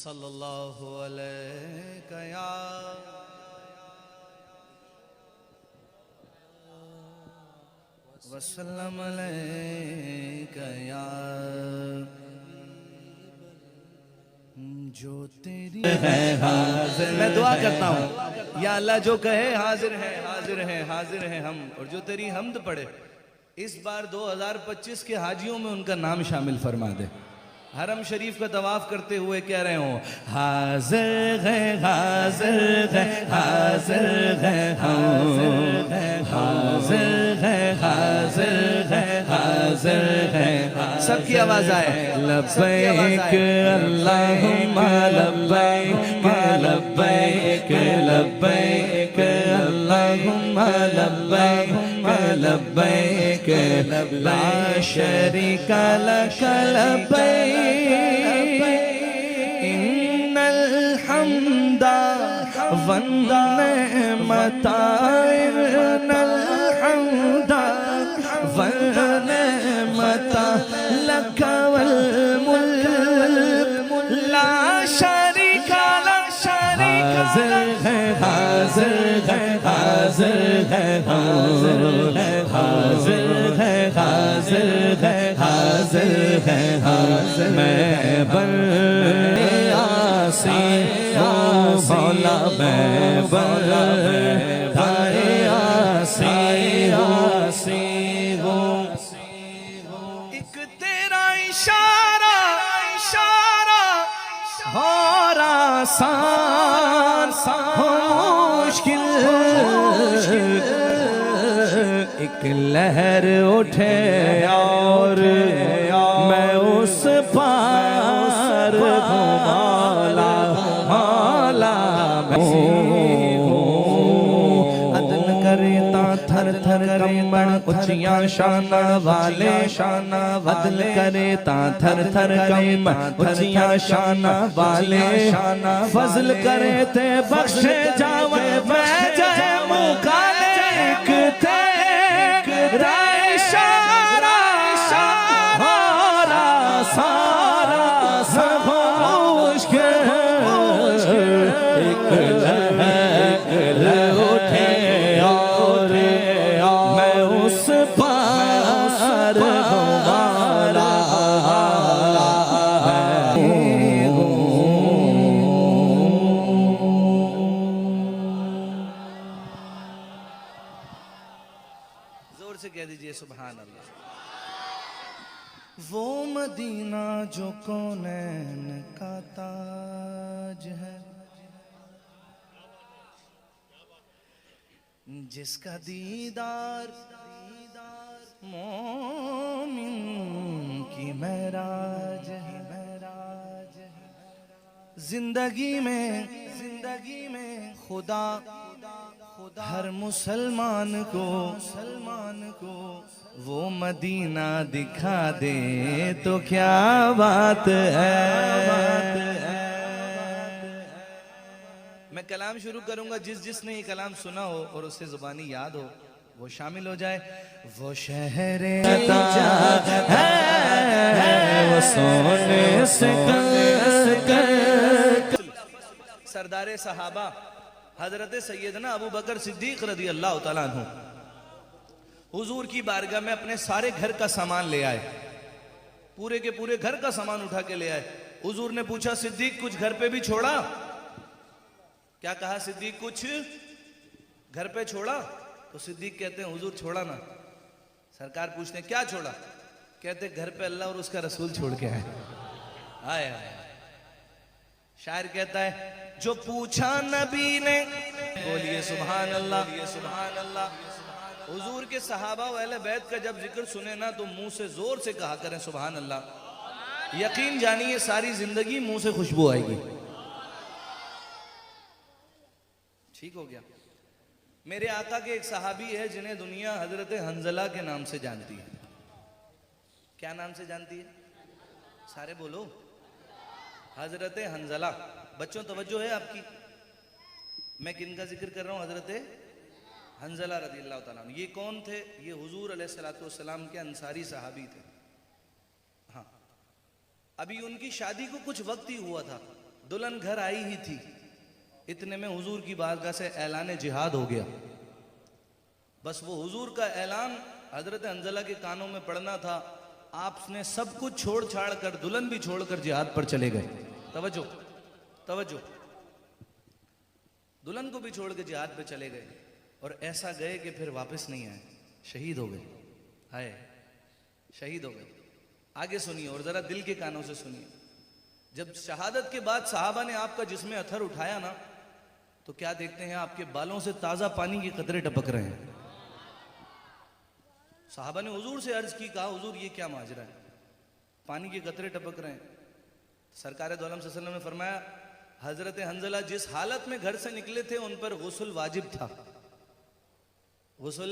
सल्लल्लाहु अलैहि या वसल्लम अलैका या जो तेरी है हाजिर। मैं दुआ करता हूँ या अल्लाह जो कहे हाजिर है हाजिर है हाजिर है हम, और जो तेरी हमद पढ़े इस बार 2025 के हाजियों में उनका नाम शामिल फरमा दे। हरम शरीफ का तवाफ करते हुए कह रहे हो हाजिर है हाजिर है हाजिर है हाजिर है हाजिर है हाजिर है हाजिर है। सबकी आवाज आए लब्बैक अल्लाहुम्मा लब्बैक लब्बैक लब्बैक अल्लाहुम्मा लब्बैक लब्बैक ला शरीका लक लब्बैक इन्नल हम्दा वन नेमता इन्नल हम्दा वन नेमता लक वल मुल्क ला शरीका लक शरीका हाजिर है हाजिर है हाजिर है हाजिर है हाजिर है हाजिर है हाजिर मैं बंदे आसी ओ मौला मैं बंदे आसी आसी वो एक तेरा इशारा इशारा हो आसान हो मुश्किल एक लहर उठे और मैं उस पार मौला मौला अदन करेता थर थर कमण उचिया शाना वाले शाना अदल करेता थर थर कमण उचिया शाना वाले शाना फजल करे ते बख्शे जावे मैं जाए मुकाले ते इशारा सारा सारा सब मुश्किल एक लहर उठे और मैं उस पार वाला जोर से कह दीजिए सुभान अल्लाह। वो मदीना जो कौनैन का ताज है, जिसका दीदार मोमिन की महराज है महराज है। जिंदगी में खुदा हर मुसलमान को वो मदीना दिखा दे तो क्या बात है। मैं कलाम शुरू करूंगा, जिसने ये कलाम सुना हो और उससे जुबानी याद हो वो शामिल हो जाए। वो शहरे है वो सोने से सरदारे सहाबा हजरत सैयदना अबू बकर सिद्दीक रज़ी अल्लाह तआला अन्हु हुजूर की बारगाह में अपने सारे घर का सामान ले आए, पूरे के पूरे घर का सामान उठा के ले आए। हुजूर ने पूछा सिद्दीक कुछ घर पे भी छोड़ा? क्या कहा सिद्दीक कुछ घर पे छोड़ा? तो सिद्दीक कहते हैं हुजूर छोड़ा ना। सरकार पूछते हैं क्या छोड़ा? कहते घर पे अल्लाह और उसका रसूल छोड़ के आए। आए शायर कहता है जो पूछा नबी ने, बोलिए सुभान अल्लाह सुभान अल्लाह। हुजूर के सहाबा व अहले बैत का जब जिक्र सुने ना तो मुंह से जोर से कहा करें सुभान अल्लाह। यकीन जानिए सारी जिंदगी मुंह से खुशबू आएगी। ठीक हो गया। मेरे आका के एक सहाबी है जिन्हें दुनिया हजरत हंजला के नाम से जानती है। क्या नाम से जानती है? सारे बोलो। हजरत हंजला। बच्चों तवज्जो है आपकी, मैं किन का जिक्र कर रहा हूं? हजरत हंजला रज़ी अल्लाह तआला अन्हु। ये कौन थे? ये हुजूर अलैहिस्सलातु वस्सलाम के अंसारी सहाबी थे। हाँ, अभी उनकी शादी को कुछ वक्त ही हुआ था। दुल्हन घर आई ही थी, इतने में हुजूर की बारगाह से ऐलान जिहाद हो गया। बस वो हुजूर का ऐलान हजरत हंजला के कानों में पड़ना था, आपने सब कुछ छोड़ छाड़ कर, दुल्हन भी छोड़कर जिहाद पर चले गए। तवज्जो तवज्जो, दुल्हन को भी छोड़ के जिहाद पे चले गए, और ऐसा गए कि फिर वापस नहीं आए, शहीद हो गए। हाय, शहीद हो गए। आगे सुनिए और जरा दिल के कानों से सुनिए। जब शहादत के बाद साहबा ने आपका जिस्म अथर उठाया ना, तो क्या देखते हैं, आपके बालों से ताजा पानी के कतरे टपक रहे हैं। साहबा ने हुजूर से अर्ज की, कहा हुजूर ये क्या माजरा है, पानी के कतरे टपक रहे हैं। सरकार दो आलम सल्लल्लाहु अलैहि वसल्लम ने फरमाया, हजरत हंजला जिस हालत में घर से निकले थे उन पर गुस्ल वाजिब था, गुस्ल।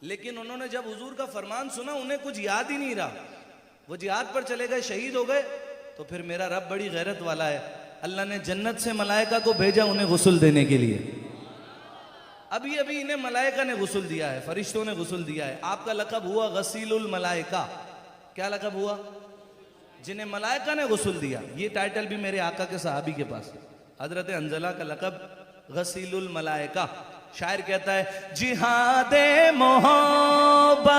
लेकिन उन्होंने जब हुजूर का फरमान सुना, उन्हें कुछ याद ही नहीं रहा, वो जिहाद पर चले गए, शहीद हो गए। तो फिर मेरा रब बड़ी गैरत वाला है, अल्लाह ने जन्नत से मलाइका को भेजा उन्हें गुस्ल देने के लिए। अभी अभी इन्हें मलाइका ने गुस्ल दिया है, फरिश्तों ने गुस्ल दिया है। आपका लकब हुआ गसीलुल मलाइका। क्या लकब हुआ? जिन्हें मलाइका ने गुस्ल दिया। ये टाइटल भी मेरे आका के सहाबी के पास। हजरत हंजला का लकब गसीलुल मलाइका। शायर कहता है, जिहादे मोहब्बत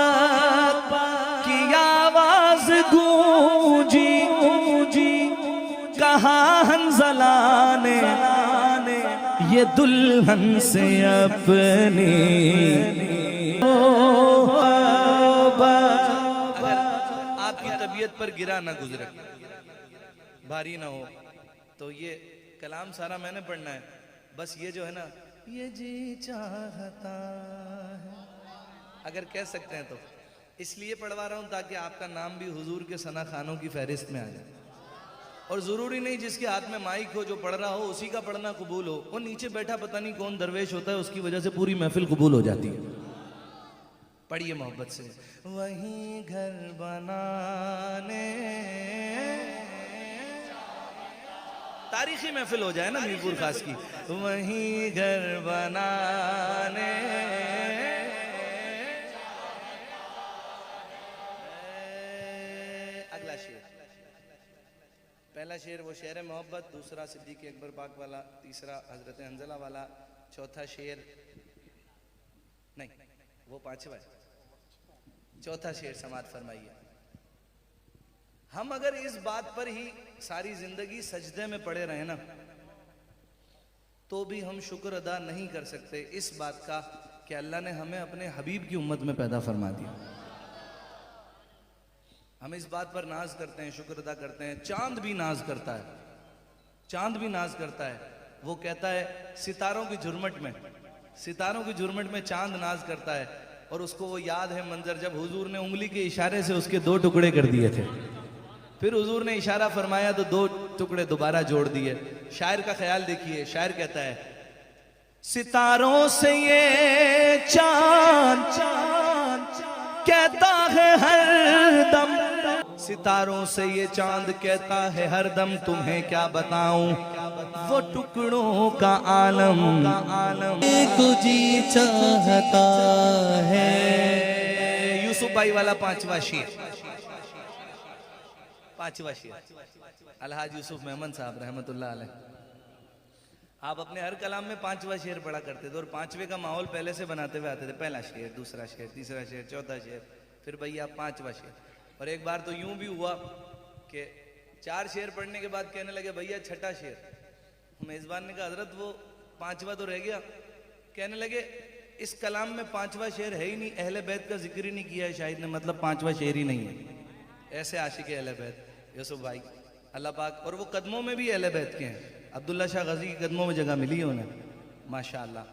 की आवाज गूंजी, कहा हंजला ने ये दुल्हन से अपनी। अगर आपकी तबीयत पर गिरा ना गुजरे, भारी ना हो, तो ये कलाम सारा मैंने पढ़ना है। बस ये जो है ना, ये जी चाहता है, अगर कह सकते हैं तो इसलिए पढ़वा रहा हूं ताकि आपका नाम भी हुजूर के सना खानों की फहरिस्त में आ जाए। और जरूरी नहीं जिसके हाथ में माइक हो, जो पढ़ रहा हो उसी का पढ़ना कबूल हो। वो नीचे बैठा पता नहीं कौन दरवेश होता है, उसकी वजह से पूरी महफिल कबूल हो जाती है। पढ़िए मोहब्बत से। वहीं घर बनाने, तारीखी महफिल हो जाए ना मीरपुर खास की। वहीं घर बनाने अगला शेर, पहला शेर वो शेर मोहब्बत, दूसरा सिद्दीक अकबर पाक वाला, तीसरा हजरत हंजला वाला, चौथा शेर नहीं वो पांचवा है, चौथा शेर समात फरमाइए। हम अगर इस बात पर ही सारी जिंदगी सजदे में पड़े रहे ना, तो भी हम शुक्र अदा नहीं कर सकते इस बात का कि अल्लाह ने हमें अपने हबीब की उम्मत में पैदा फरमा दिया। हम इस बात पर नाज करते हैं, शुक्र अदा करते हैं। चांद भी नाज करता है, चांद भी नाज करता है। वो कहता है सितारों की झुरमट में, सितारों की झुरमट में चांद नाज करता है। और उसको वो याद है मंजर जब हुजूर ने उंगली के इशारे से उसके 2 टुकड़े कर दिए थे। फिर हुजूर ने इशारा फरमाया तो 2 टुकड़े दोबारा जोड़ दिए। शायर का ख्याल देखिए, शायर कहता है, सितारों से ये चांद कहता है हर दम, सितारों से ये चांद कहता है हर दम, तुम्हें क्या बताऊं वो टुकड़ों का आलम, तुझी चाहता है। यूसुफ भाई वाला पांचवा शेर, पांचवा शेर अलहाज यूसुफ मेमन साहब रहमतुल्लाह अलैह। आप अपने हर कलाम में पांचवा शेर पढ़ा करते थे और पांचवे का माहौल पहले से बनाते हुए आते थे। पहला शेर, दूसरा शेर, तीसरा शेर, चौथा शेर, फिर भैया पांचवा शेर। और एक बार तो यूं भी हुआ कि 4 शेर पढ़ने के बाद कहने लगे भैया छठा शेर। मेजबान ने कहा हजरत वो पांचवा तो रह गया। कहने लगे इस कलाम में पांचवा शेर है ही नहीं, अहले बैत का जिक्र ही नहीं किया है शायद ने, मतलब पांचवा शेर ही नहीं है। ऐसे आशिक अहले बैत यूसुफ भाई अल्लाह पाक, और वो कदमों में भी अहले बैत के हैं। अब्दुल्ला शाह गजी की कदमों में जगह मिली है उन्हें माशाअल्लाह।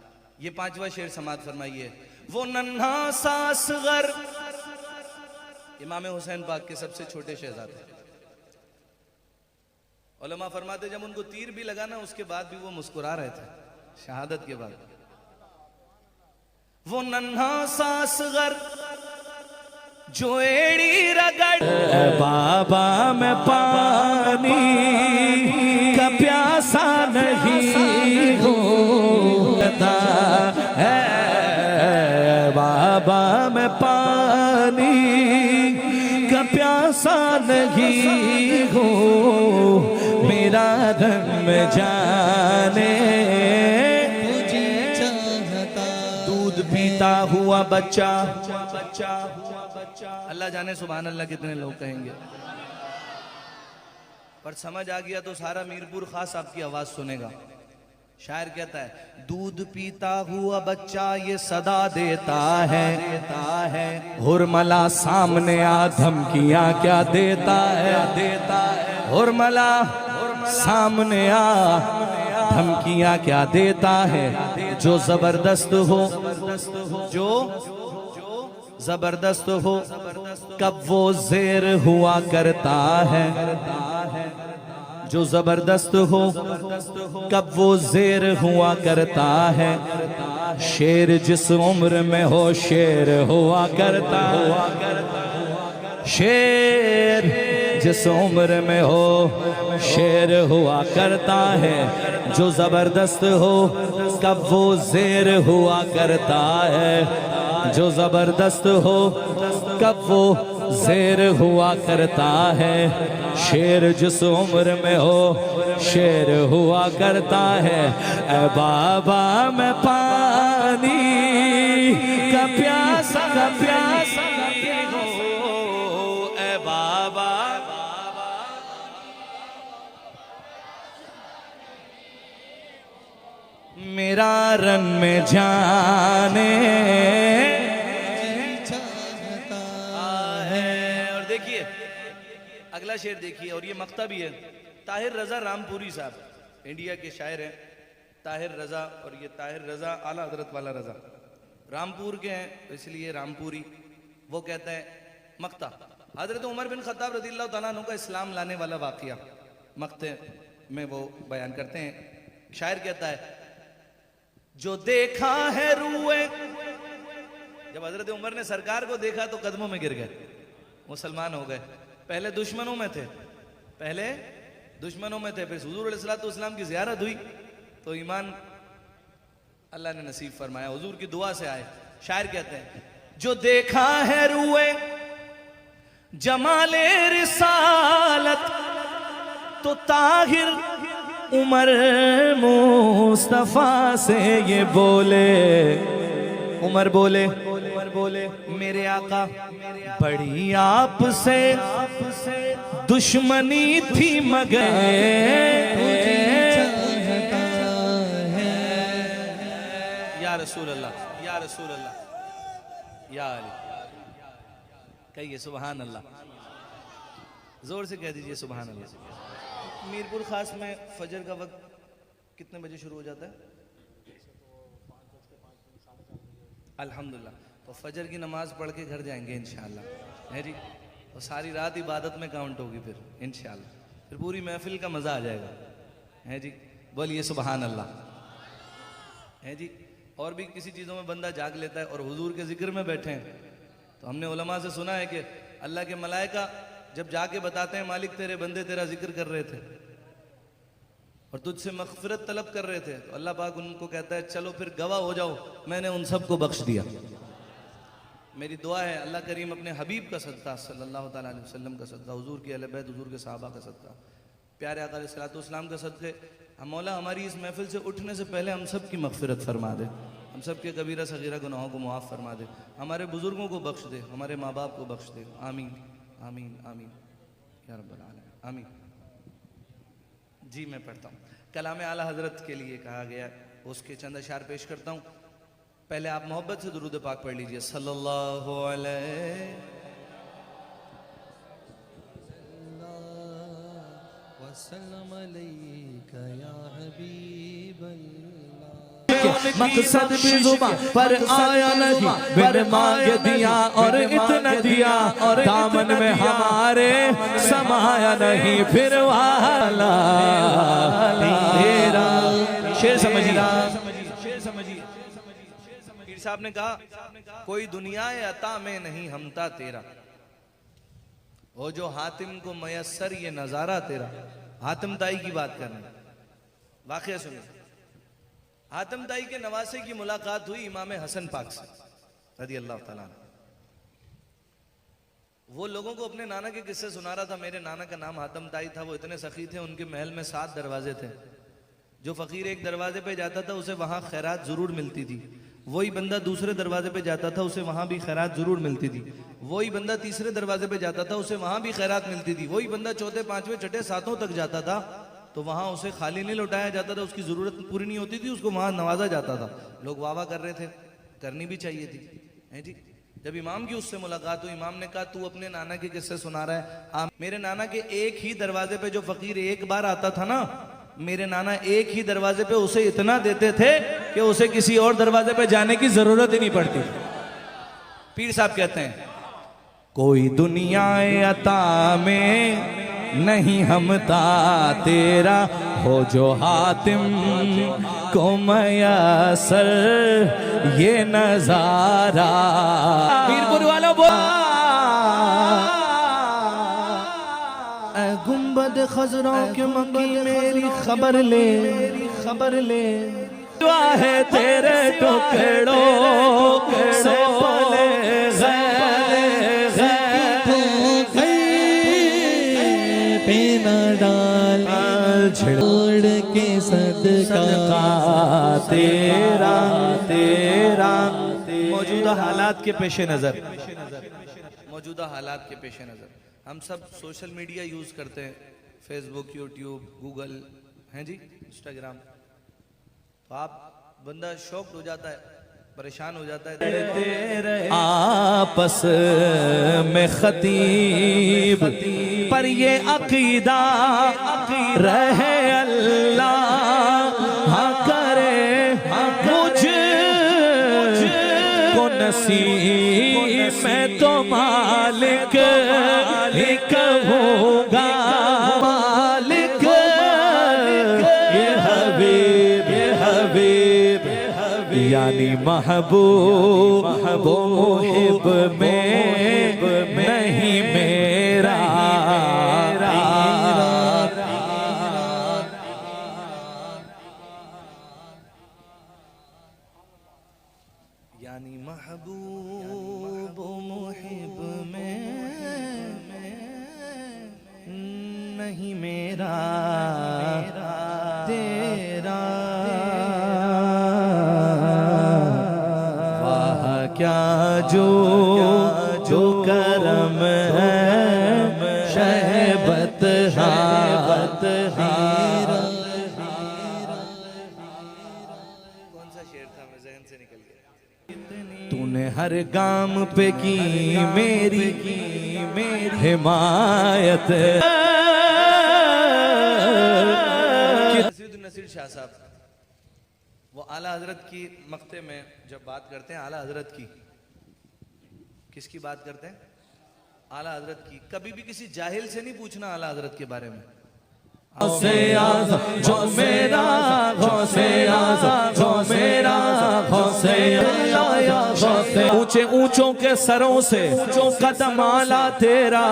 ये पांचवा शेर समात फरमाइए। वो नन्हा सा असगर, इमाम हुसैन पाक के सबसे छोटे शहजादे। उलमा फरमाते जब उनको तीर भी लगा ना उसके बाद भी वो मुस्कुरा रहे थे शहादत के बाद। वो नन्हा सा असगर जो एड़ी रगड़, बाबा मैं पानी का प्यासा नहीं होता है, बाबा मैं पानी का प्यासा नहीं हो, मेरा बदन में जाने दूध पीता हुआ बच्चा। अल्लाह जाने सुभान अल्लाह कितने लोग कहेंगे, पर समझ आ गया तो सारा मीरपुर खास आपकी आवाज सुनेगा। शायर कहता है दूध पीता हुआ बच्चा ये सदा देता है, हुरमला सामने आ धमकियां क्या देता है, हुरमला सामने आ धमकियां क्या देता है। जो जबरदस्त हो, जो जबरदस्त हो कब वो जेर हुआ करता है, जो जबरदस्त हो कब वो जेर हुआ करता है। शेर जिस उम्र में हो शेर हुआ करता है, शेर जिस उम्र में हो शेर हुआ करता है। जो जबरदस्त हो कब वो जेर हुआ करता है, जो जबरदस्त हो कब वो जेर हुआ करता है। शेर जिस उम्र में हो शेर हुआ करता है। ऐ बाबा मैं पानी का प्यासा हो, ऐ बाबा मेरा रन में जाने और देखिए अगला शेर देखिए, और ये मक्ता भी है। ताहिर रजा रामपुरी साहब इंडिया के शायर हैं, ताहिर रजा, और ये ताहिर रजा आला हजरत वाला रजा रामपुर के हैं, तो इसलिए रामपुरी। वो कहता है मक्ता, हजरत उमर बिन खत्ताब रज़ियल्लाहु तआला अन्हु का इस्लाम लाने वाला वाकया मक्ते में वो बयान करते हैं। शायर कहता है जो देखा है रूए, जब हजरत उमर ने सरकार को देखा तो कदमों में गिर गए, मुसलमान हो गए। पहले दुश्मनों में थे, पहले दुश्मनों में थे, फिर हुजूर अलैहिस्सलाम की ज़ियारत हुई तो ईमान अल्लाह ने नसीब फरमाया, हुजूर की दुआ से आए। शायर कहते हैं जो देखा है रूए जमाले रिसालत तो ताहिर उमर मुस्तफा से ये बोले, उमर बोले मेरे आका बड़ी आपसे दुश्मनी थी मगर या रसूल अल्लाह, या रसूल अल्लाह, या अली। कहिए सुभान अल्लाह, जोर से कह दीजिए सुभान अल्लाह। मीरपुर खास में फजर का वक्त कितने बजे शुरू हो जाता है? अल्हम्दुलिल्लाह, तो फजर की नमाज पढ़ के घर जाएंगे इंशाअल्लाह, है जी। और सारी रात इबादत में काउंट होगी फिर इंशाअल्लाह, फिर पूरी महफिल का मजा आ जाएगा, है जी। बोलिए सुभान अल्लाह, है जी। और भी किसी चीज़ों में बंदा जाग लेता है और हुजूर के जिक्र में बैठे हैं तो हमने उलमा से सुना है कि अल्लाह के मलाइका जब जाके बताते हैं मालिक तेरे बंदे तेरा जिक्र कर रहे थे और तुझसे मग़फ़िरत तलब कर रहे थे, तो अल्लाह पाक उनको कहता है चलो फिर गवाह हो जाओ, मैंने उन सबको बख्श दिया। मेरी दुआ है अल्लाह करीम अपने हबीब का सदका सल्लल्लाहु ताला अलैहि वसल्लम का सदका, हुजूर के अहले बैत, हुजूर के सहाबा का सदका, प्यारे आका अलैहिस्सलातु वस्सलाम का सदक़े, मौला हमारी इस महफिल से उठने से पहले हम सब की मग़फ़िरत फरमा दे, हम सब के कबीरा सगीरा गुनाहों को मुआफ़ फरमा दे, हमारे बुजुर्गों को बख्श दे, हमारे माँ बाप को बख्श दे। आमीन आमीन आमीन या रब्बल आलमीन, आमीन। जी मैं पढ़ता हूँ। कलाम आला हजरत के लिए कहा गया, उसके चंद अशार पेश करता हूँ। पहले आप मोहब्बत से दुरूद पाक पढ़ लीजिए, सल्लल्लाहु अलैहि वसल्लम अलैका या हबीबल्लाह। मकसद भी जुबां पर आया नहीं, मैंने मांग दिया और इतना दिया, और दामन में हमारे समाया नहीं, फिर वाला तेरा। शेर समझिए, पीर साहब ने कहा कोई दुनिया अता में नहीं हमता तेरा, वो जो हातिम को मयसर ये नजारा तेरा। हातिम ताई की बात करना, वाकया सुनिए। हातिम ताई के नवासे की मुलाकात हुई इमाम हसन पाक से रज़ी अल्लाह ताला अन्हु। वो लोगों को अपने नाना के किस्से सुना रहा था। मेरे नाना का नाम हातम ताई था, वो इतने सखी थे, उनके महल में 7 दरवाजे थे। जो फकीर एक दरवाजे पे जाता था उसे वहां खैरात जरूर मिलती थी, वही बंदा दूसरे दरवाजे पे जाता था उसे वहां भी खैरात जरूर मिलती थी, वही बंदा तीसरे दरवाजे पे जाता था उसे वहां भी खैरात मिलती थी, वही बंदा चौथे पांचवें छठे सातों तक जाता था तो वहां उसे खाली नहीं लौटाया जाता था, उसकी जरूरत पूरी नहीं होती थी, उसको वहां नवाजा जाता था। लोग वाह वाह कर रहे थे, करनी भी चाहिए थी, है जी। जब इमाम की उससे मुलाकात हुई, इमाम ने कहा तू अपने नाना के किस्से सुना रहा है। मेरे नाना के एक ही दरवाजे पे जो फकीर एक बार आता था ना, मेरे नाना एक ही दरवाजे पे उसे इतना देते थे कि उसे किसी और दरवाजे पे जाने की जरूरत ही नहीं पड़ती। पीर साहब कहते हैं कोई दुनिया अता में नहीं हमता तेरा, हो जो हातिम को मयसर ये नजारा। मीरपुर वालों गुंबद खजरों के मकी मेरी खबर ले, खबर ले है तेरे टुकड़ों से पले छोड़ के सदका तेरा तेरा। मौजूदा हालात के पेश नजर, मौजूदा हालात के पेश नजर हम सब सोशल मीडिया यूज करते हैं, फेसबुक, यूट्यूब, गूगल, हैं जी, इंस्टाग्राम। तो आप बंदा शॉक्ड हो जाता है, परेशान हो जाता है। आपस में खतीब पर ये अकीदा रहे अल्लाह करे मुझ को नसीब में तो मालिक ही कहूँगा, मालिक ये हबीब, ये हबीब यानी महबूब वो मुहिब में नहीं मेरा। यानी महबूब मुहिब में नहीं मेरा तेरा। क्या जो जो करम है शहबत हाबत हीरा। कौन सा शेर था, मैं जहन से निकल गया। तूने हर गाम पे की मेरी हिमायत। नसीर शाह साहब वो आला हजरत की मक्ते में जब बात करते हैं, आला हजरत की, किसकी बात करते हैं? आला हजरत की। कभी भी किसी जाहिल से नहीं पूछना आला हजरत के बारे में। गौसे आज़म जो मेरा, गौसे आज़म जो मेरा, गौसे ऊंचे ऊंचों के सरों से जो कदम आला तेरा।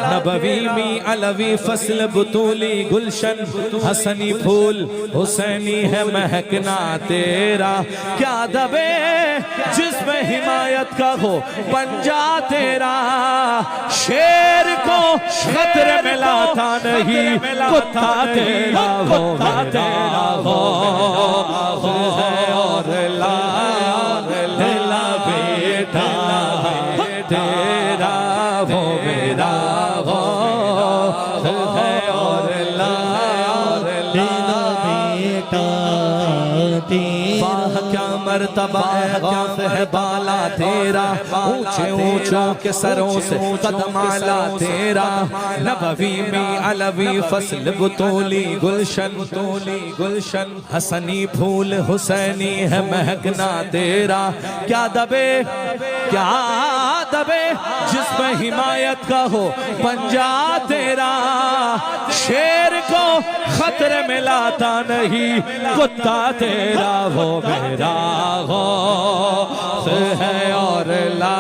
नबवी मी अलवी फसल बुतूली गुलशन, हसनी फूल हुसैनी है महकना तेरा। क्या दबे जिसमें हिमायत का हो पंजा तेरा। शेर को खतरे में लाता नहीं, कुत्ता तेरा वो तेरा वो है और ला बेटा तेरा वो मेरा वो है और ला बेटा तेरा। क्या मर्तबा है बाला तेरा, ऊंचे ऊंचों के सरों से कदम आला तेरा। नबवी में अलवी फसल बुतोली गुलशन, तोली गुलशन हसनी फूल हुसैनी है महकना तेरा। क्या दबे जिसमें हिमायत का हो पंजा तेरा। शेर को खतरे में लाता नहीं, कुत्ता तेरा वो मेरा हो है और ला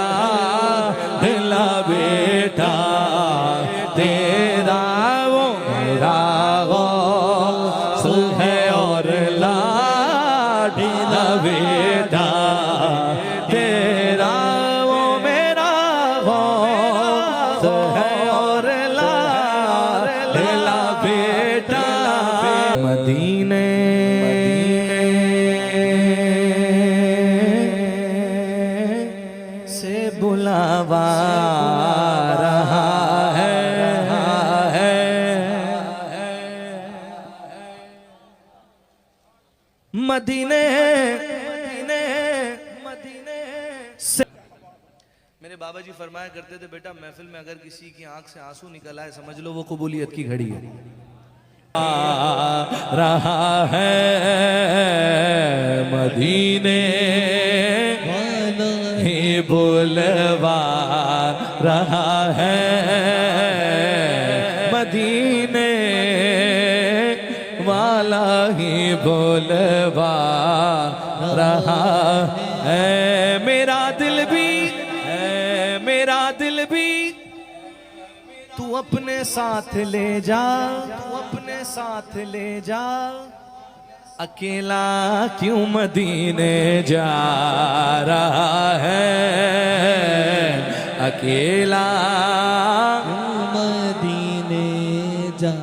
दिला बेटा तेरा वो मेरा हो है और ला दिला बेटा तेरा वो मेरा हो मदीने से बुलावा रहा है। मदीने से। मेरे बाबा जी फरमाया करते थे, बेटा महफिल में अगर किसी की आंख से आंसू निकल आए समझ लो वो कबूलियत की घड़ी है। रहा है मदीने ही बुलवा रहा है। मदीने वाला ही बुलवा रहा है। मेरा दिल भी है, मेरा दिल भी तू अपने साथ ले जा, तू अपने साथ ले जा। अकेला क्यों मदीने जा रहा है, अकेला मदीने जा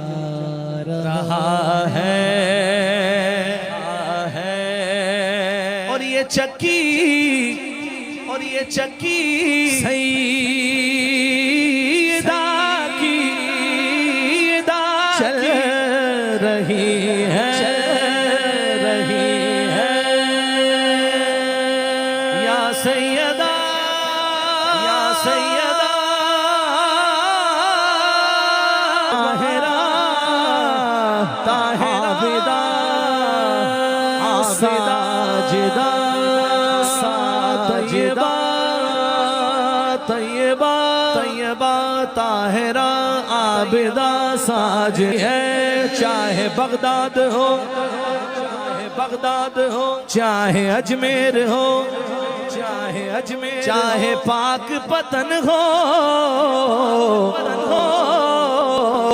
रहा है। और ये चक्की, और ये चक्की सईदा की चल रही है, या सैयदा, या सैयदा ताहिरा, ताहिरा विदा साजिदा साजिदा तैयबा तैयबा ताहिरा आबिदा साज है। चाहे बगदाद हो, चाहे बगदाद हो, चाहे अजमेर हो, चाहे अजमेर, चाहे पाक पतन हो,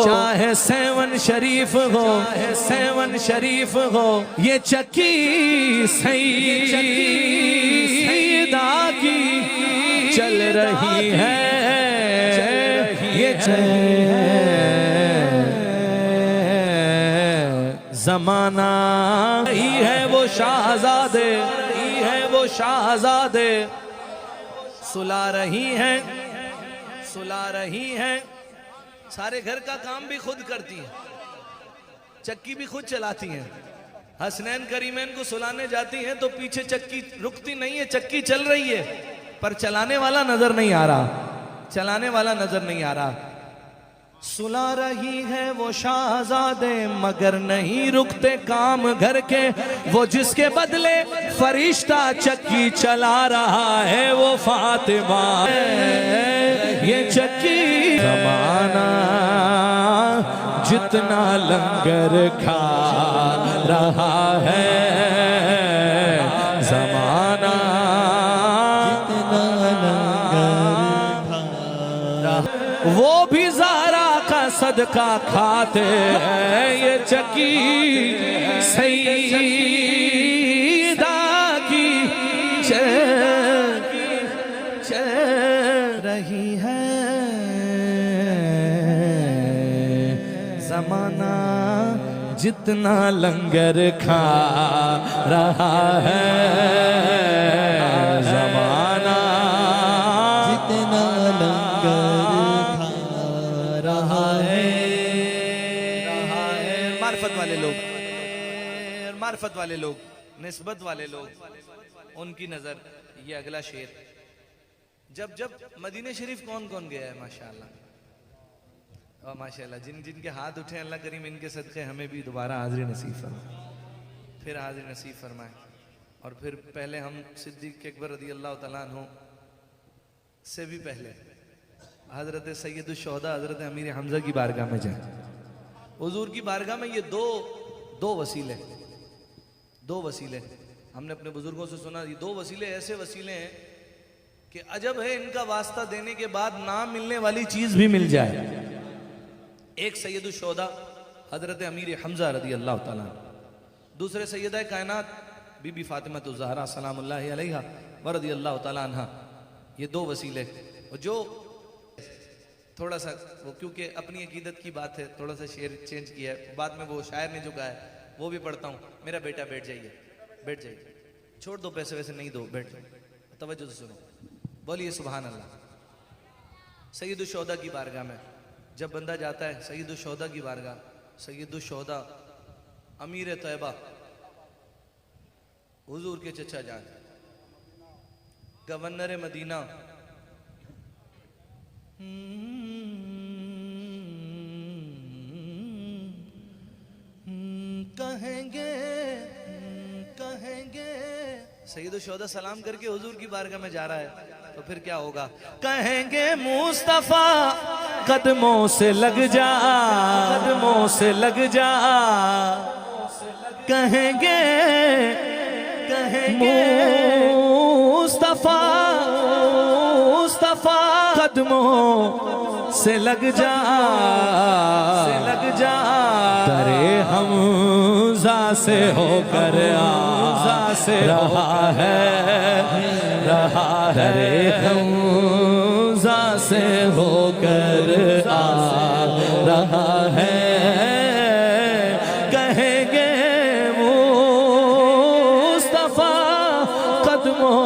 चाहे सेवन शरीफ हो, सेवन शरीफ हो। ये चक्की सईदा की चल रही है, ये जमाना ही है वो शाहजादे, ही है वो शाहजादे। सुला रही हैं, सुला रही हैं। सारे घर का काम भी खुद करती हैं, चक्की भी खुद चलाती हैं। हसनैन करीमैन को सुलाने जाती हैं तो पीछे चक्की रुकती नहीं है, चक्की चल रही है पर चलाने वाला नजर नहीं आ रहा, चलाने वाला नजर नहीं आ रहा। सुला रही है वो शाहजादे मगर नहीं रुकते काम घर के, वो जिसके बदले फरिश्ता चक्की चला रहा है वो फातिमा है। ये चक्की जमाना जितना लंगर खा रहा है, जमाना जितना लंगर वो भी ज़ारा का सदका खाते हैं। ये चक्की सईदा की चल रही है। जमाना जितना लंगर खा रहा है, जमाना जितना लंगर खा रहा है। मार्फत वाले लोग, मार्फत वाले लोग, निस्बत वाले लोग, उनकी नजर। ये अगला शेर। जब जब मदीने शरीफ कौन कौन गया है माशाअल्लाह, और माशाअल्लाह जिन जिन के हाथ उठे अल्लाह करीम इनके सदक़े हमें भी दोबारा हाज़िरी नसीब फरमाए, फिर हाज़िरी नसीब फरमाए। और फिर पहले हम सिद्दीक़ अकबर रज़ी अल्लाह तआला अन्हु से भी पहले हज़रत सैयदुश शुहदा हज़रत अमीर हमज़ा की बारगाह में जाए। हुजूर की बारगाह में ये दो वसीले, दो वसीले हमने अपने बुजुर्गों से सुना। ये दो वसीले ऐसे वसीले हैं कि अजब है, इनका वास्ता देने के बाद ना मिलने वाली चीज भी मिल जाए। एक सैयदुश शुहदा हजरत अमीर हमजा रदी अल्लाह ताला, दूसरे सैयदा कायनात बीबी फातिमा ज़हरा सलामुल्लाहि अलैहा व रदी अल्लाह ताला अन्हा। ये दो वसीले जो थोड़ा सा वो, क्योंकि अपनी अकीदत की बात है, थोड़ा सा शेर चेंज किया है, बाद में वो शायर ने जो कहा है वो भी पढ़ता हूँ। मेरा बेटा बैठ जाइए, बैठ जाइए, छोड़ दो पैसे वैसे नहीं दो, बैठ जाओ, तवज्जो से सुनो, बोलिए सुभान अल्लाह। सैयदुश्शोहदा की बारगाह में जब बंदा जाता है, सैयदुश्शोहदा की बारगाह, सैयदुश्शोहदा अमीर तैयबा हुजूर के चचा जान, गवर्नर मदीना, कहेंगे कहेंगे, सैयदुश्शोहदा सलाम करके हुजूर की बारगाह में जा रहा है, तो फिर क्या होगा? कहेंगे मुस्तफा कदमों से लग जा, कदमों से लग जा, कहेंगे कहेंगे मुस्तफा मुस्तफा कदमों से लग जा, से लग जा, करे हमजा से होकर आजा से रहा है, रहा है, हमजा से होकर आ रहा है, कहेंगे मुस्तफा कदमों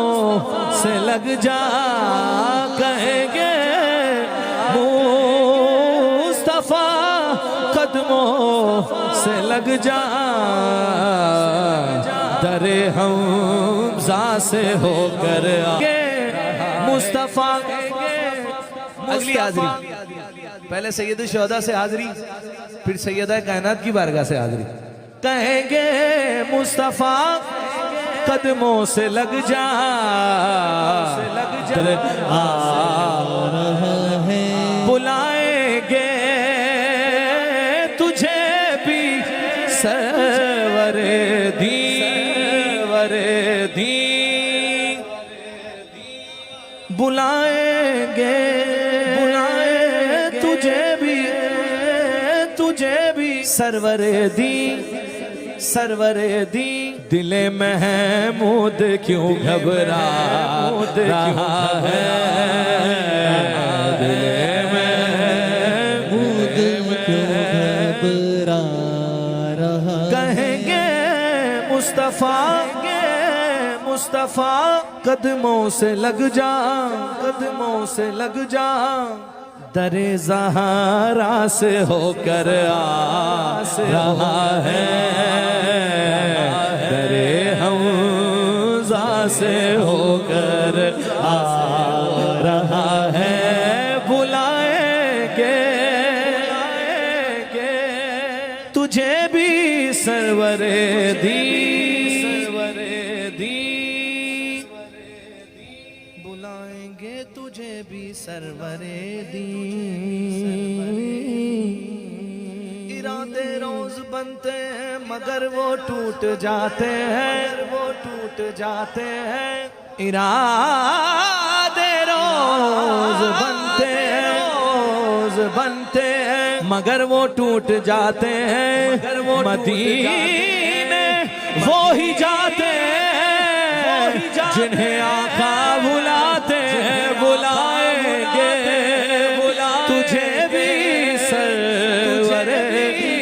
से लग जा, कहेंगे मुस्तफा कदमों से लग जा, दरे हमजा से होकर आगे मुस्तफा। अगली हाजरी, पहले सैयदुश्शोहदा से हाजरी, फिर सैयदा कायनात की बारगाह से हाजरी। कहेंगे मुस्तफा कदमों से लग जा, आ रहा है, बुलाएंगे तुझे भी सरवरे दी, वरे दी, बुलाएंगे बुलाए तुझे भी, तुझे भी सरवरे दी, सरवरे दी। दिले महमूद क्यों घबरा रहा है, दिले महमूद क्यों घबरा रहा, कहेंगे मुस्तफा मुस्तफा कदमों से लग जा, कदमों से लग जा, दरे ज़हरा से होकर आ रहा है, दरे हमजा से होकर आ रहा है, बुलाएंगे तुझे भी सरवरे दी, सरवरे दी, बुलाएंगे तुझे भी सरवरे दी। इरादे रोज बनते हैं मगर वो टूट जाते हैं, वो टूट जाते हैं, इरादे रोज बनते हैं, रोज बनते हैं, मगर वो टूट जाते हैं, मगर वो मदीने वो ही जाते हैं जिन्हें आका बुलाते हैं, बुलाएंगे तुझे भी सरवरे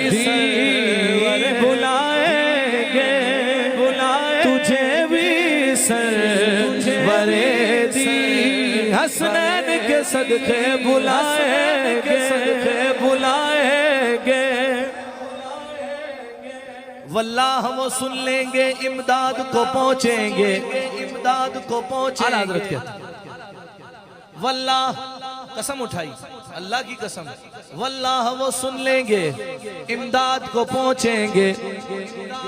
दी, बुलाएंगे तुझे भी सरवरे दी, हसनैन के सदके बुलाएंगे, बुलाएंगे, वल्लाह वो सुन लेंगे, इमदाद को पहुंचेंगे, इमदाद को पहुंचेंगे। हजरत के वल्लाह कसम उठाई, अल्लाह की कसम, वल्लाह वो सुन लेंगे, इमदाद को पहुंचेंगे,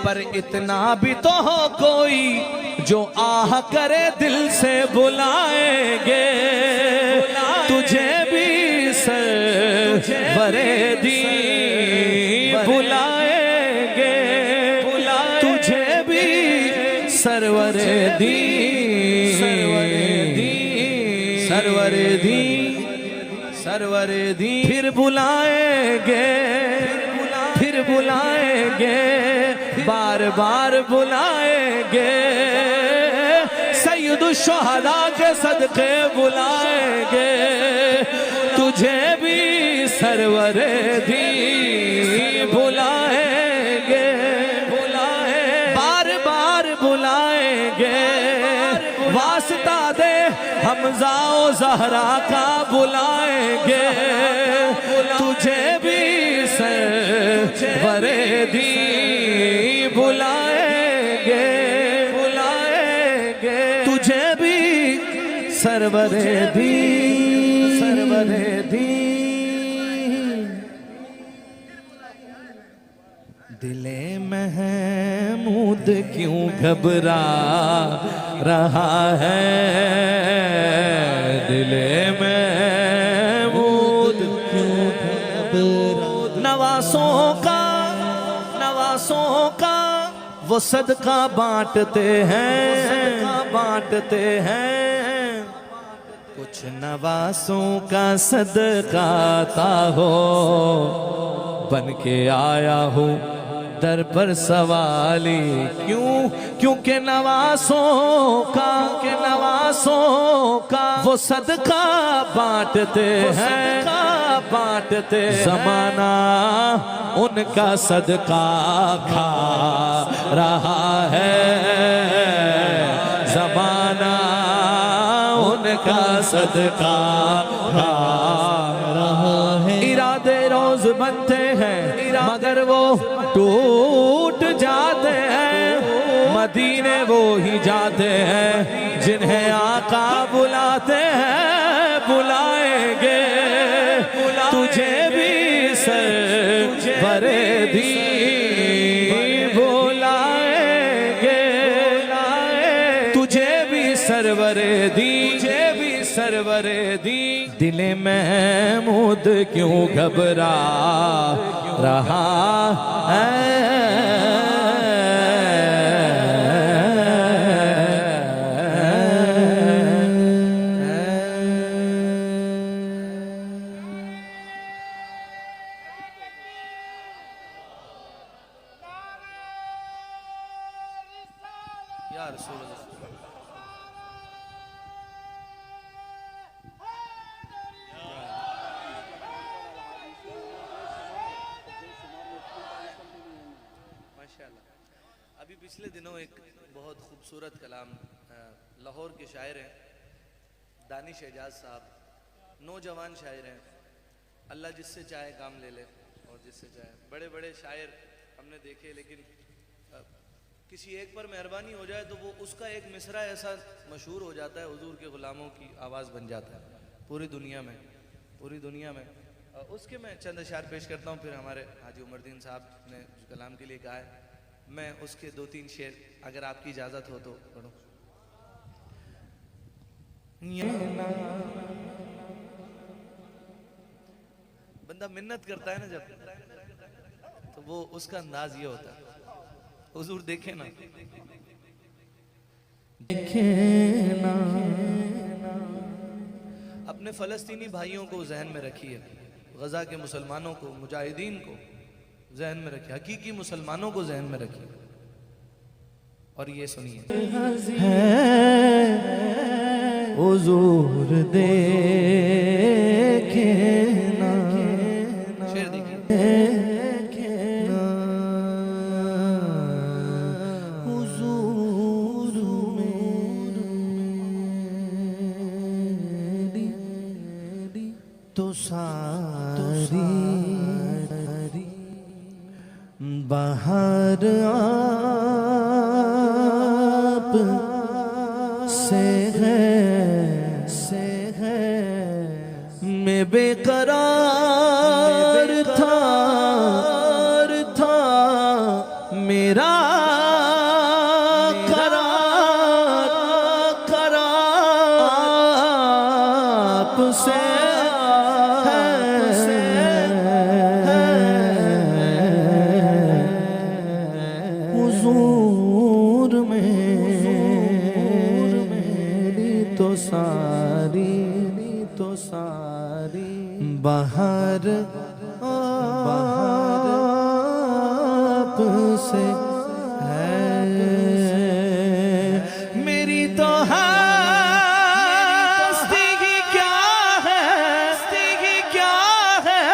पर इतना भी तो हो कोई जो आह करे दिल से बुलाएंगे तुझे भी सरवरे दी, बुलाएंगे तुझे भी सरवरे दी, सरवरे दी, सरवरे दी, फिर बुलाएंगे, फिर बुलाएंगे, बार बार बुलाएंगे, सैयदुश्शोहदा के सदके बुलाएंगे तुझे भी सरवरे दी, बुलाएंगे बुलाएंगे, वास्ता दे हमजा ओ ज़हरा का बुलाएंगे, तुझे भी सरवरे दी बुलाएंगे, बुलाएंगे, तुझे भी सरवरे दी, सरवरे दी। दिले महमूद क्यों घबरा रहा है, दिले महमूद क्यों घबरा, नवासों का वो सदका बांटते हैं, बांटते हैं, कुछ नवासों का सदका ता हो, बन के आया हूँ दर पर सवाली, क्यों? क्योंकि नवासों का वो सदका बांटते हैं, बांटते, ज़माना उनका सदका खा रहा है, ज़माना उनका सदका खा रहा है। इरादे रोज बनते हैं मगर वो टूट जाते हैं, मदीने वो ही जाते हैं जिन्हें आका बुलाते हैं, बुलाएंगे, तुझे भी सरवरे दी बुलाएंगे, तुझे भी सरवरे दी, तुझे भी सरवरे दी। दिले महमूद क्यों घबरा रहा है, या रसूल अल्लाह। अभी पिछले दिनों एक बहुत खूबसूरत कलाम लाहौर के शायर हैं दानिश एजाज साहब, नौजवान शायर हैं, अल्लाह जिससे चाहे काम ले ले और जिससे चाहे, बड़े बड़े शायर हमने देखे, लेकिन किसी एक पर मेहरबानी हो जाए तो वो उसका एक मिसरा ऐसा मशहूर हो जाता है, हुजूर के ग़ुलामों की आवाज़ बन जाता है पूरी दुनिया में, पूरी दुनिया में। उसके मैं चंद अशार पेश करता हूँ, फिर हमारे हाजी उमरदीन साहब ने जो कलाम के लिए कहा है, मैं उसके 2-3 शेर अगर आपकी इजाज़त हो तो पढ़ूँ। बंदा मिन्नत करता है ना जब, तो वो उसका अंदाज ये होता है। हुजूर देखे ना, अपने फ़लस्तीनी भाइयों को जहन में रखिए, गज़ा के मुसलमानों को, मुजाहिदीन को जहन में रखिए, हकीकी मुसलमानों को जहन में रखिए। और ये सुनिए, हुजूर देखे ना, शेर देखिए, तो सारी बाहर आप से है मैं बेकरार था मेरा करार आप से हुजूर मेरी तो सारी बाहर आप से है, मेरी तो हस्ती की क्या है,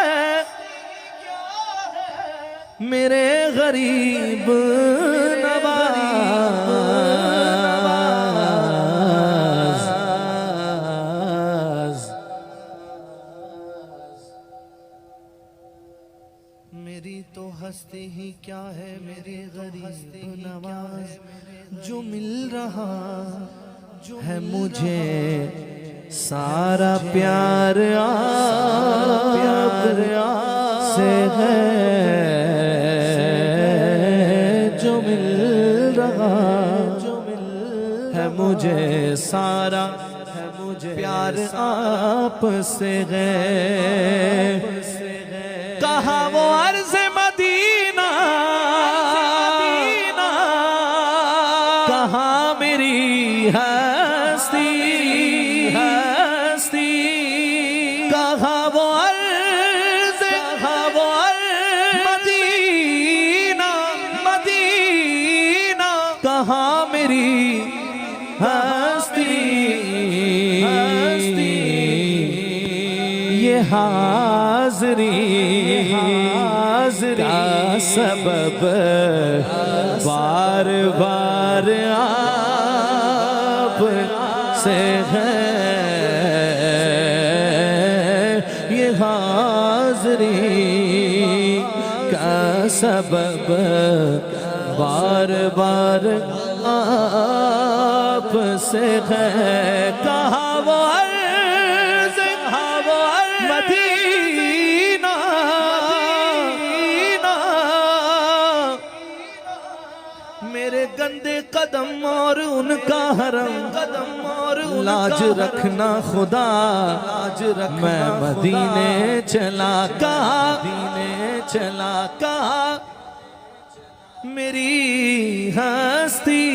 मेरे गरीब नवाज क्या है मेरे गरीब नवाज जो मिल रहा जो है मुझे सारा प्यार आप से है जो मिल रहा है मुझे सारा प्यार आप से है। कहा वो अर्ज़ मदीना कहा मेरी हस्ती कहा वो अर्ज़ मदीना कहा मेरी हस्ती ये हाज़री का सबब बार बार आप से है ये हाज़री का सबब बार बार आप से है। कहा वो अर्ज़ मदीना मेरे गंदे कदम और उनका हरम लाज रखना खुदा मैं मदीने चला कहा मेरी हस्ती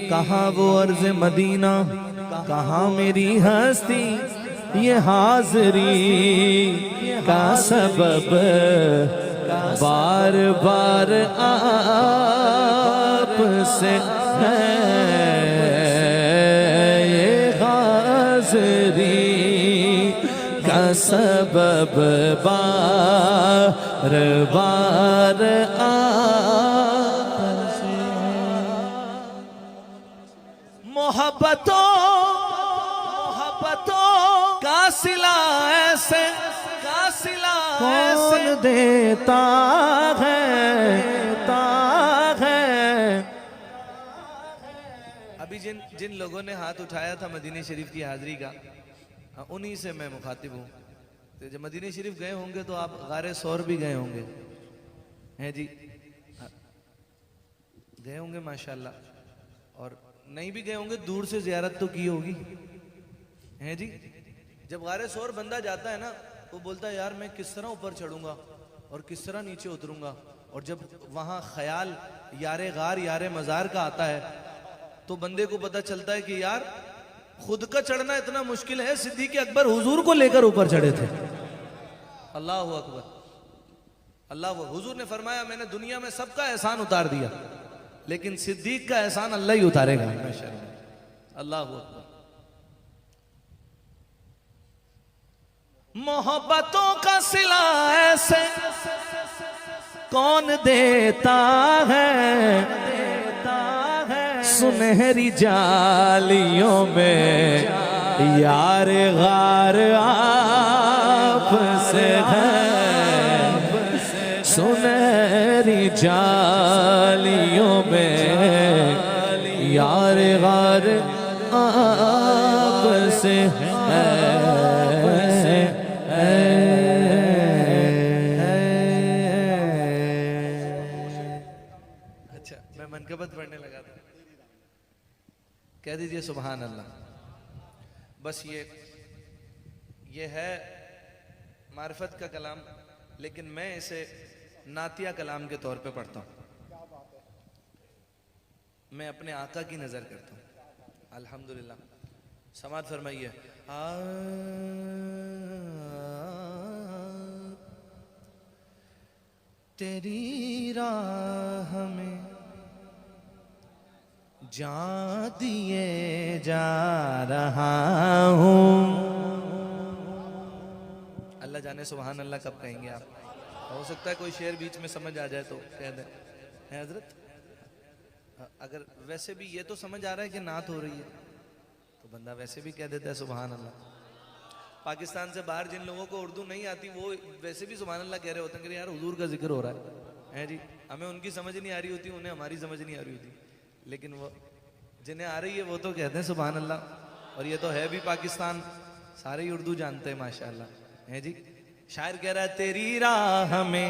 कहा वो अर्ज़ मदीना कहा मेरी हस्ती ये हाज़री का सबब बार बार आप से है ये हाज़री का सबब बार बार आप से मोहब्बतों का सिला ऐसे कौन देता है अभी जिन लोगों ने हाथ उठाया था मदीने शरीफ की हाजिरी का, उन्हीं से मैं मुखातिब हूँ। तो जब मदीने शरीफ गए होंगे तो आप गारे सौर भी गए होंगे, हैं जी? गए होंगे माशाल्लाह, और नहीं भी गए होंगे दूर से ज़ियारत तो की होगी, हैं जी? जब गारे सौर बंदा जाता है ना, वो बोलता है यार मैं किस तरह ऊपर चढ़ूंगा और किस तरह नीचे उतरूंगा। और जब वहाँ ख्याल यारे गार यारे मज़ार का आता है तो बंदे को पता चलता है कि यार खुद का चढ़ना इतना मुश्किल है, सिद्दीक़ अकबर हुजूर को लेकर ऊपर चढ़े थे। अल्लाह अकबर, अल्लाह। हुजूर ने फरमाया मैंने दुनिया में सबका एहसान उतार दिया, लेकिन सिद्दीक़ का एहसान अल्लाह ही उतारेगा। अल्लाह अकबर। मोहब्बतों का सिला ऐसे कौन देता है सुनहरी जालियों में यार गार आप से है सुनहरी जालियों में यार गार आप से है। अच्छा, मैं मनकबत पढ़ने लगा था, कह दीजिए सुभान अल्लाह। बस ये है मारिफत का कलाम, लेकिन मैं इसे नातिया कलाम के तौर पे पढ़ता हूँ। मैं अपने आका की नजर करता हूँ। अल्हम्दुलिल्लाह। समात फरमाइए। तेरी राह में जा दिए जा रहा हूँ। अल्लाह जाने सुभान अल्लाह कब कहेंगे आप। हो सकता है कोई शेर बीच में समझ आ जाए तो कह दें, है हजरत? अगर वैसे भी ये तो समझ आ रहा है कि नात हो रही है तो बंदा वैसे भी कह देता है सुभान अल्लाह। पाकिस्तान से बाहर जिन लोगों को उर्दू नहीं आती वो वैसे भी सुभान अल्लाह कह रहे होते हैं कि यार हुजूर का जिक्र हो रहा है जी। हमें उनकी समझ नहीं आ रही होती, उन्हें हमारी समझ नहीं आ रही होती, लेकिन वो जिन्हें आ रही है वो तो कहते हैं सुभान अल्लाह। और ये तो है भी पाकिस्तान, सारे ही उर्दू जानते हैं माशाल्लाह है जी। शायर कह रहा है तेरी राह में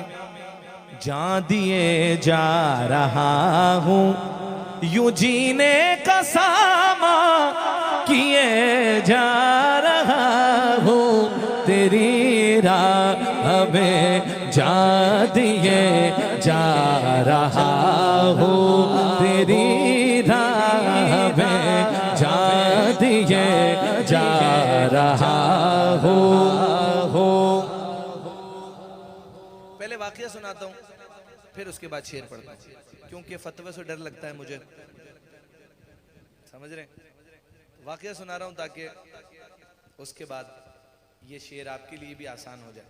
जान दिए जा रहा हूँ, यूं जीने का सामा किए जा रहा हूँ, तेरी राह में जान दिए जा रहा हूँ, तेरी राह में जान दिए जा रहा हूँ। पहले वाकया सुनाता हूँ फिर उसके बाद शेर पढ़ता हूँ, क्योंकि फतवे से डर लगता है मुझे, समझ रहे हैं। वाकया सुना रहा हूँ ताकि उसके बाद ये शेर आपके लिए भी आसान हो जाए।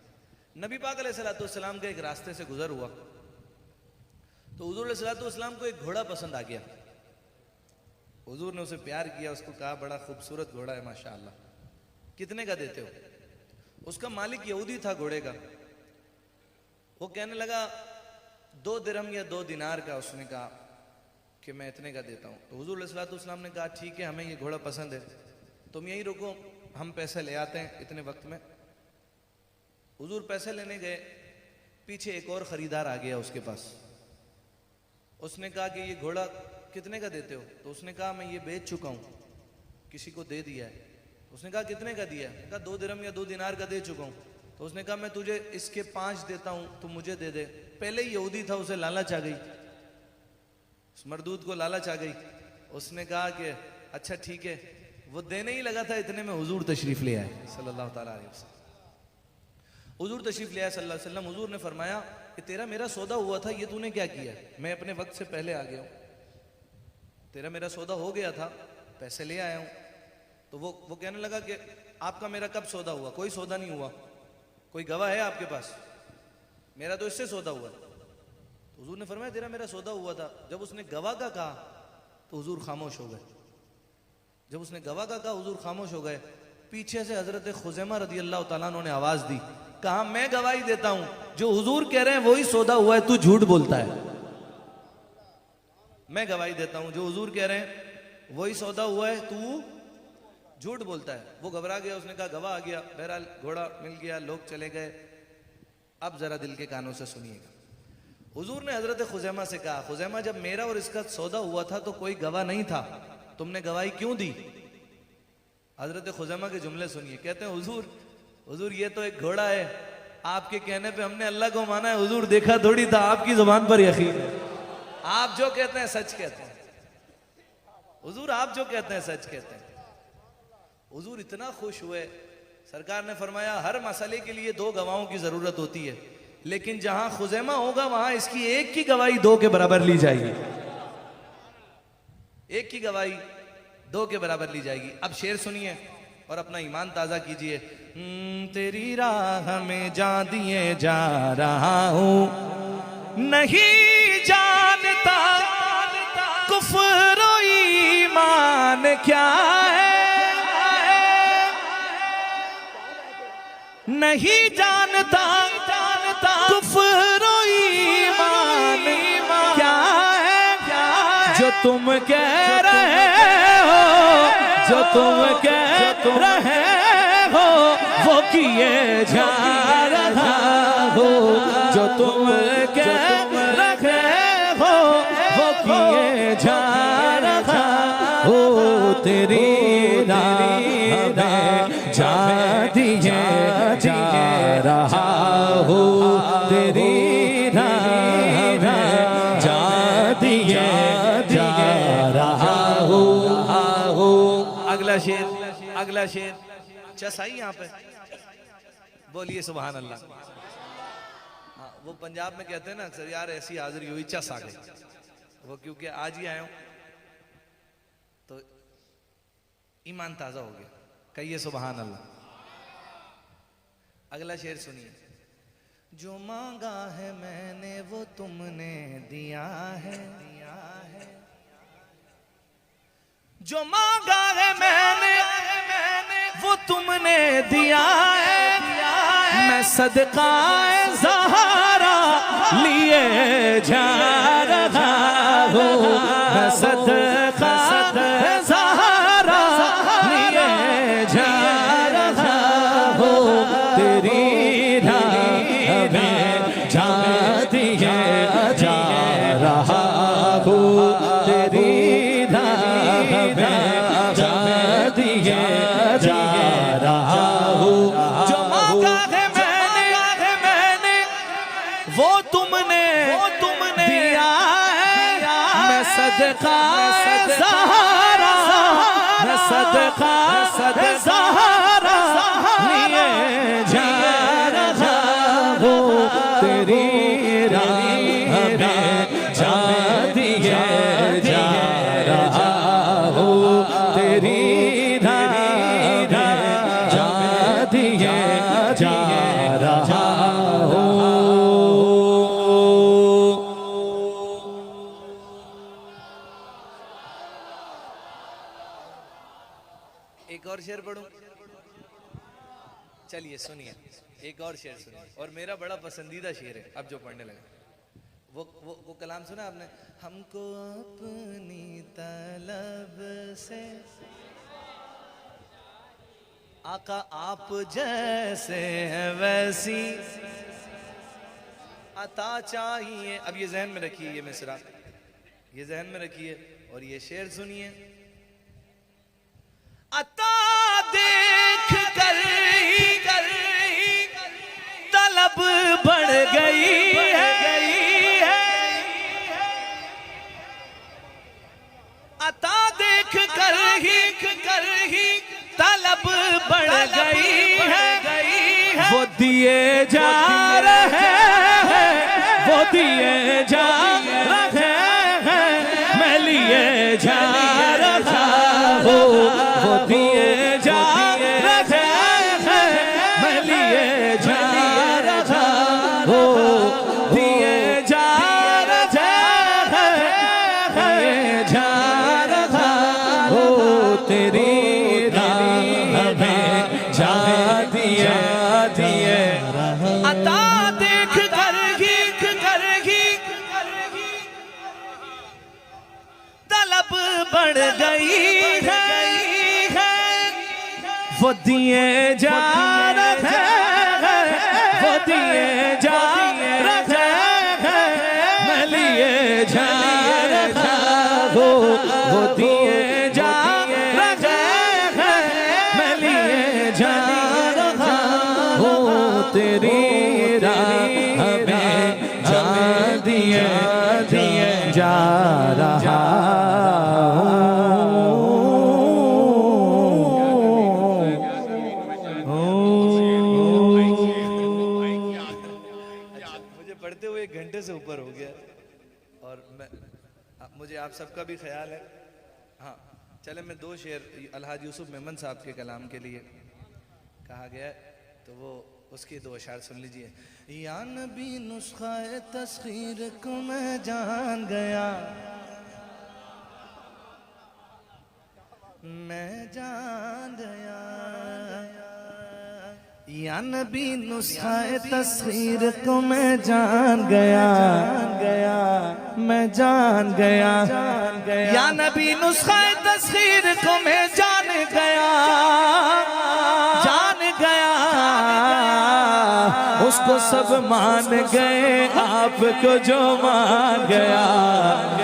नबी पाक अलैहिस्सलाम के एक रास्ते से गुजर हुआ तो हुजूर अलैहिस्सलाम को एक घोड़ा पसंद आ गया। हुजूर ने उसे प्यार किया, उसको कहा बड़ा खूबसूरत घोड़ा है माशाअल्लाह, कितने का देते हो? उसका मालिक यहूदी था घोड़े का। वो कहने लगा 2 दिरहम या 2 दिनार का। उसने कहा कि मैं इतने का देता हूँ। तो हुजूर अलैहिस्सलाम ने कहा ठीक है, हमें ये घोड़ा पसंद है, तुम यहीं रुको, हम पैसे ले आते हैं इतने वक्त में। हुजूर पैसे लेने गए, पीछे एक और खरीदार आ गया उसके पास। उसने कहा कि ये घोड़ा कितने का देते हो? तो उसने कहा मैं ये बेच चुका हूँ, किसी को दे दिया है। उसने कहा कितने का दिया है? कहा 2 दिरहम या 2 दिनार का दे चुका हूँ। तो उसने कहा मैं तुझे इसके 5 देता हूँ, तू मुझे दे दे। पहले ही यहूदी था, उसे लालच आ गई, उस मरदूद को लालच आ गई। उसने कहा कि अच्छा ठीक है। वो देने ही लगा था, इतने में हुजूर तशरीफ ले आए सल्लल्लाहु ताला अलैहि वसल्लम। हुजूर तशरीफ ले आए सल्लल्लाहु अलैहि वसल्लम। हुजूर ने फरमाया कि तेरा मेरा सौदा हुआ था, ये तूने क्या किया? मैं अपने वक्त से पहले आ गया हूँ, तेरा मेरा सौदा हो गया था, पैसे ले आया हूँ। तो वो कहने लगा कि आपका मेरा कब सौदा हुआ? कोई सौदा नहीं हुआ, कोई गवाह है आपके पास? मेरा तो इससे सौदा हुआ। तो हुजूर ने फरमाया तेरा मेरा सौदा हुआ था। जब उसने गवाह का कहा तो हुजूर खामोश हो गए। जब उसने गवाह का कहा हुजूर खामोश हो गए। पीछे से हजरत खुजैमा रदियल्लाहु ताला अन्हु ने आवाज दी, कहा मैं गवाही देता हूं, जो हुजूर कह रहे हैं वही सौदा हुआ है, तू झूठ बोलता है। मैं गवाही देता हूं, जो हुजूर कह रहे हैं वही सौदा हुआ है, तू झूठ बोलता है। वो घबरा गया, उसने कहा गवाह आ गया। बहरहाल घोड़ा मिल गया, लोग चले गए। अब जरा दिल के कानों से सुनिएगा। हुजूर ने हजरत खुजैमा से कहा, खुजैमा जब मेरा और इसका सौदा हुआ था तो कोई गवाह नहीं था, तुमने गवाही क्यों दी? हजरत खुजैमा के जुमले सुनिए। कहते हैं हुजूर ये तो एक घोड़ा है, आपके कहने पे हमने अल्लाह को माना है, हुजूर देखा थोड़ी था, आपकी जुबान पर यकीन है। आप जो कहते हैं सच कहते हैं हुजूर, आप जो कहते हैं सच कहते हैं। हुजूर इतना खुश हुए, सरकार ने फरमाया हर मसले के लिए 2 गवाहों की जरूरत होती है, लेकिन जहां खुजैमा होगा वहां इसकी एक की गवाही 2 के बराबर ली जाएगी। एक की गवाही 2 के बराबर ली जाएगी। अब शेर सुनिए और अपना ईमान ताजा कीजिए। तेरी राह में जान दिए जा रहा हूं, नहीं जानता कुफ्र और ईमान क्या है, नहीं जानता कुफ्र और ईमान क्या है, जो तुम कह रहे हो, जो तुम कह रहे हो वो किए जा रहा हो, जो तुम कह रहे हो वो किए जा रहा हो, तेरी राह में जा दिए जा रहा हो, तेरी राह में जा दिए जा रहा हो। अगला शेर चसाई यहाँ पे बोलिए सुभान अल्लाह। हाँ, वो पंजाब में कहते हैं ना अक्सर, यार ऐसी हाजिरी हुई चस आ गई। वो क्योंकि आज ही आए हूं तो ईमान ताजा हो गया, कहिए सुभान अल्लाह। अगला शेर सुनिए। जो मांगा है मैंने वो तुमने दिया है, जो मांगा है मैंने वो जो तुमने दिया है मैं सदकाए ज़हरा लिए जा रहा हूँ, मैं सदकाए ज़हरा लिए जा रहा हूँ, तेरी राह में जा दिए जा रहा हूँ, तेरी राह में जा दिए जा रहा हूँ। जो मांगा है मैंने वो तुमने दिया है, मैं सदका ज़हरा, मैं सदका ज़हरा लिए जा रहा हूँ, तेरी राह में जा दिए जा रहा हूँ, तेरी राह में जा दिए जा रहा हूँ। एक और शेर पढ़ूं? चलिए सुनिए, एक और शेर सुनिए, और मेरा बड़ा पसंदीदा शेर है अब जो पढ़ने लगा। वो कलाम सुना आपने? हमको अपनी तलब से आका आप जैसे हैं वैसी अता चाहिए। अब ये जहन में रखिए, ये मिसरा ये जहन में रखिए और ये शेर सुनिए। अता देख कर ही तलब बढ़ गई है, अता देख कर ही तलब बढ़ गई है। वो दिए जा रहे हैं, वो दिए जा रहे हैं, मैं लिए जा रहा हूँ, वो दिए जा रहे हैं, मैं लिए जा रहा हूँ, दिए जा रहे हैं, दिए जा रहा हूँ, तेरी राह में जा दिए अता देख कर ही तलब बढ़ गई है। वो दिए जा रहे हैं, वो दिए जा रहे हैं, मैं लिए जा रहा हूँ, वो दिए जा रहे हैं, मैं लिए जा रहा हूँ, तेरी राह में जा दिए जा रहा मुझे पढ़ते हुए 1 घंटे से ऊपर हो गया और मुझे आप सबका भी ख्याल है। हाँ चले, मैं 2 शेर अलहाज यूसुफ मेमन साहब के कलाम के लिए कहा गया तो वो उसके 2 अशार सुन लीजिए। या नबी नुस्ख़ा तस्खीर को मैं जान गया, मैं जान गया। या नबी नुस्ख़ा तस्खीर को मैं जान गया, मैं जान गया। या नबी नुस्ख़ा तस्खीर को मैं जान गया, जान गया। उसको सब मान गए, आपको जो मान गया,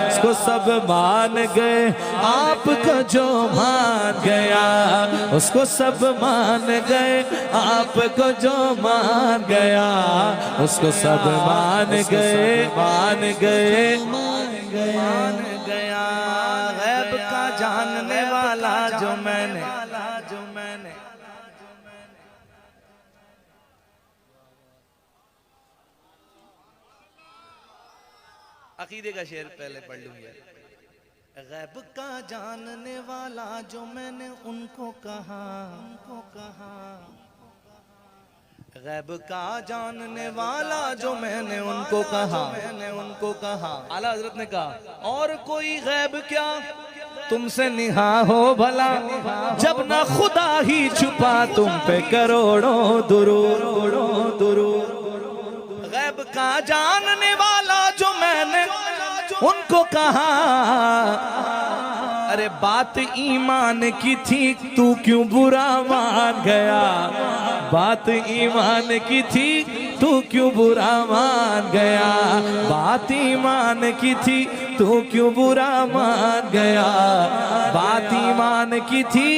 उसको सब मान गए, आपको जो मान गया, उसको सब मान गए, आपको जो मान गया, उसको सब मान गए, मान गए, मान गया। गैब का जानने वाला जो मैंने अकीदे का शेर पहले पढ़ लूंगा। गैब का जानने वाला जो मैंने उनको कहा, गैब का जानने वाला जो मैंने उनको कहा, आला हजरत ने कहा और कोई गैब क्या, तुमसे निहा हो भला, जब ना खुदा ही छुपा तुम पे करोड़ों दुरूद। गैब का जानने वाला जो मैंने उनको कहा, अरे बात ईमान की थी तू क्यों बुरा मान गया, बात ईमान की थी तू क्यों बुरा मान गया, बात ईमान की थी तू क्यों बुरा मान गया, बात ईमान की थी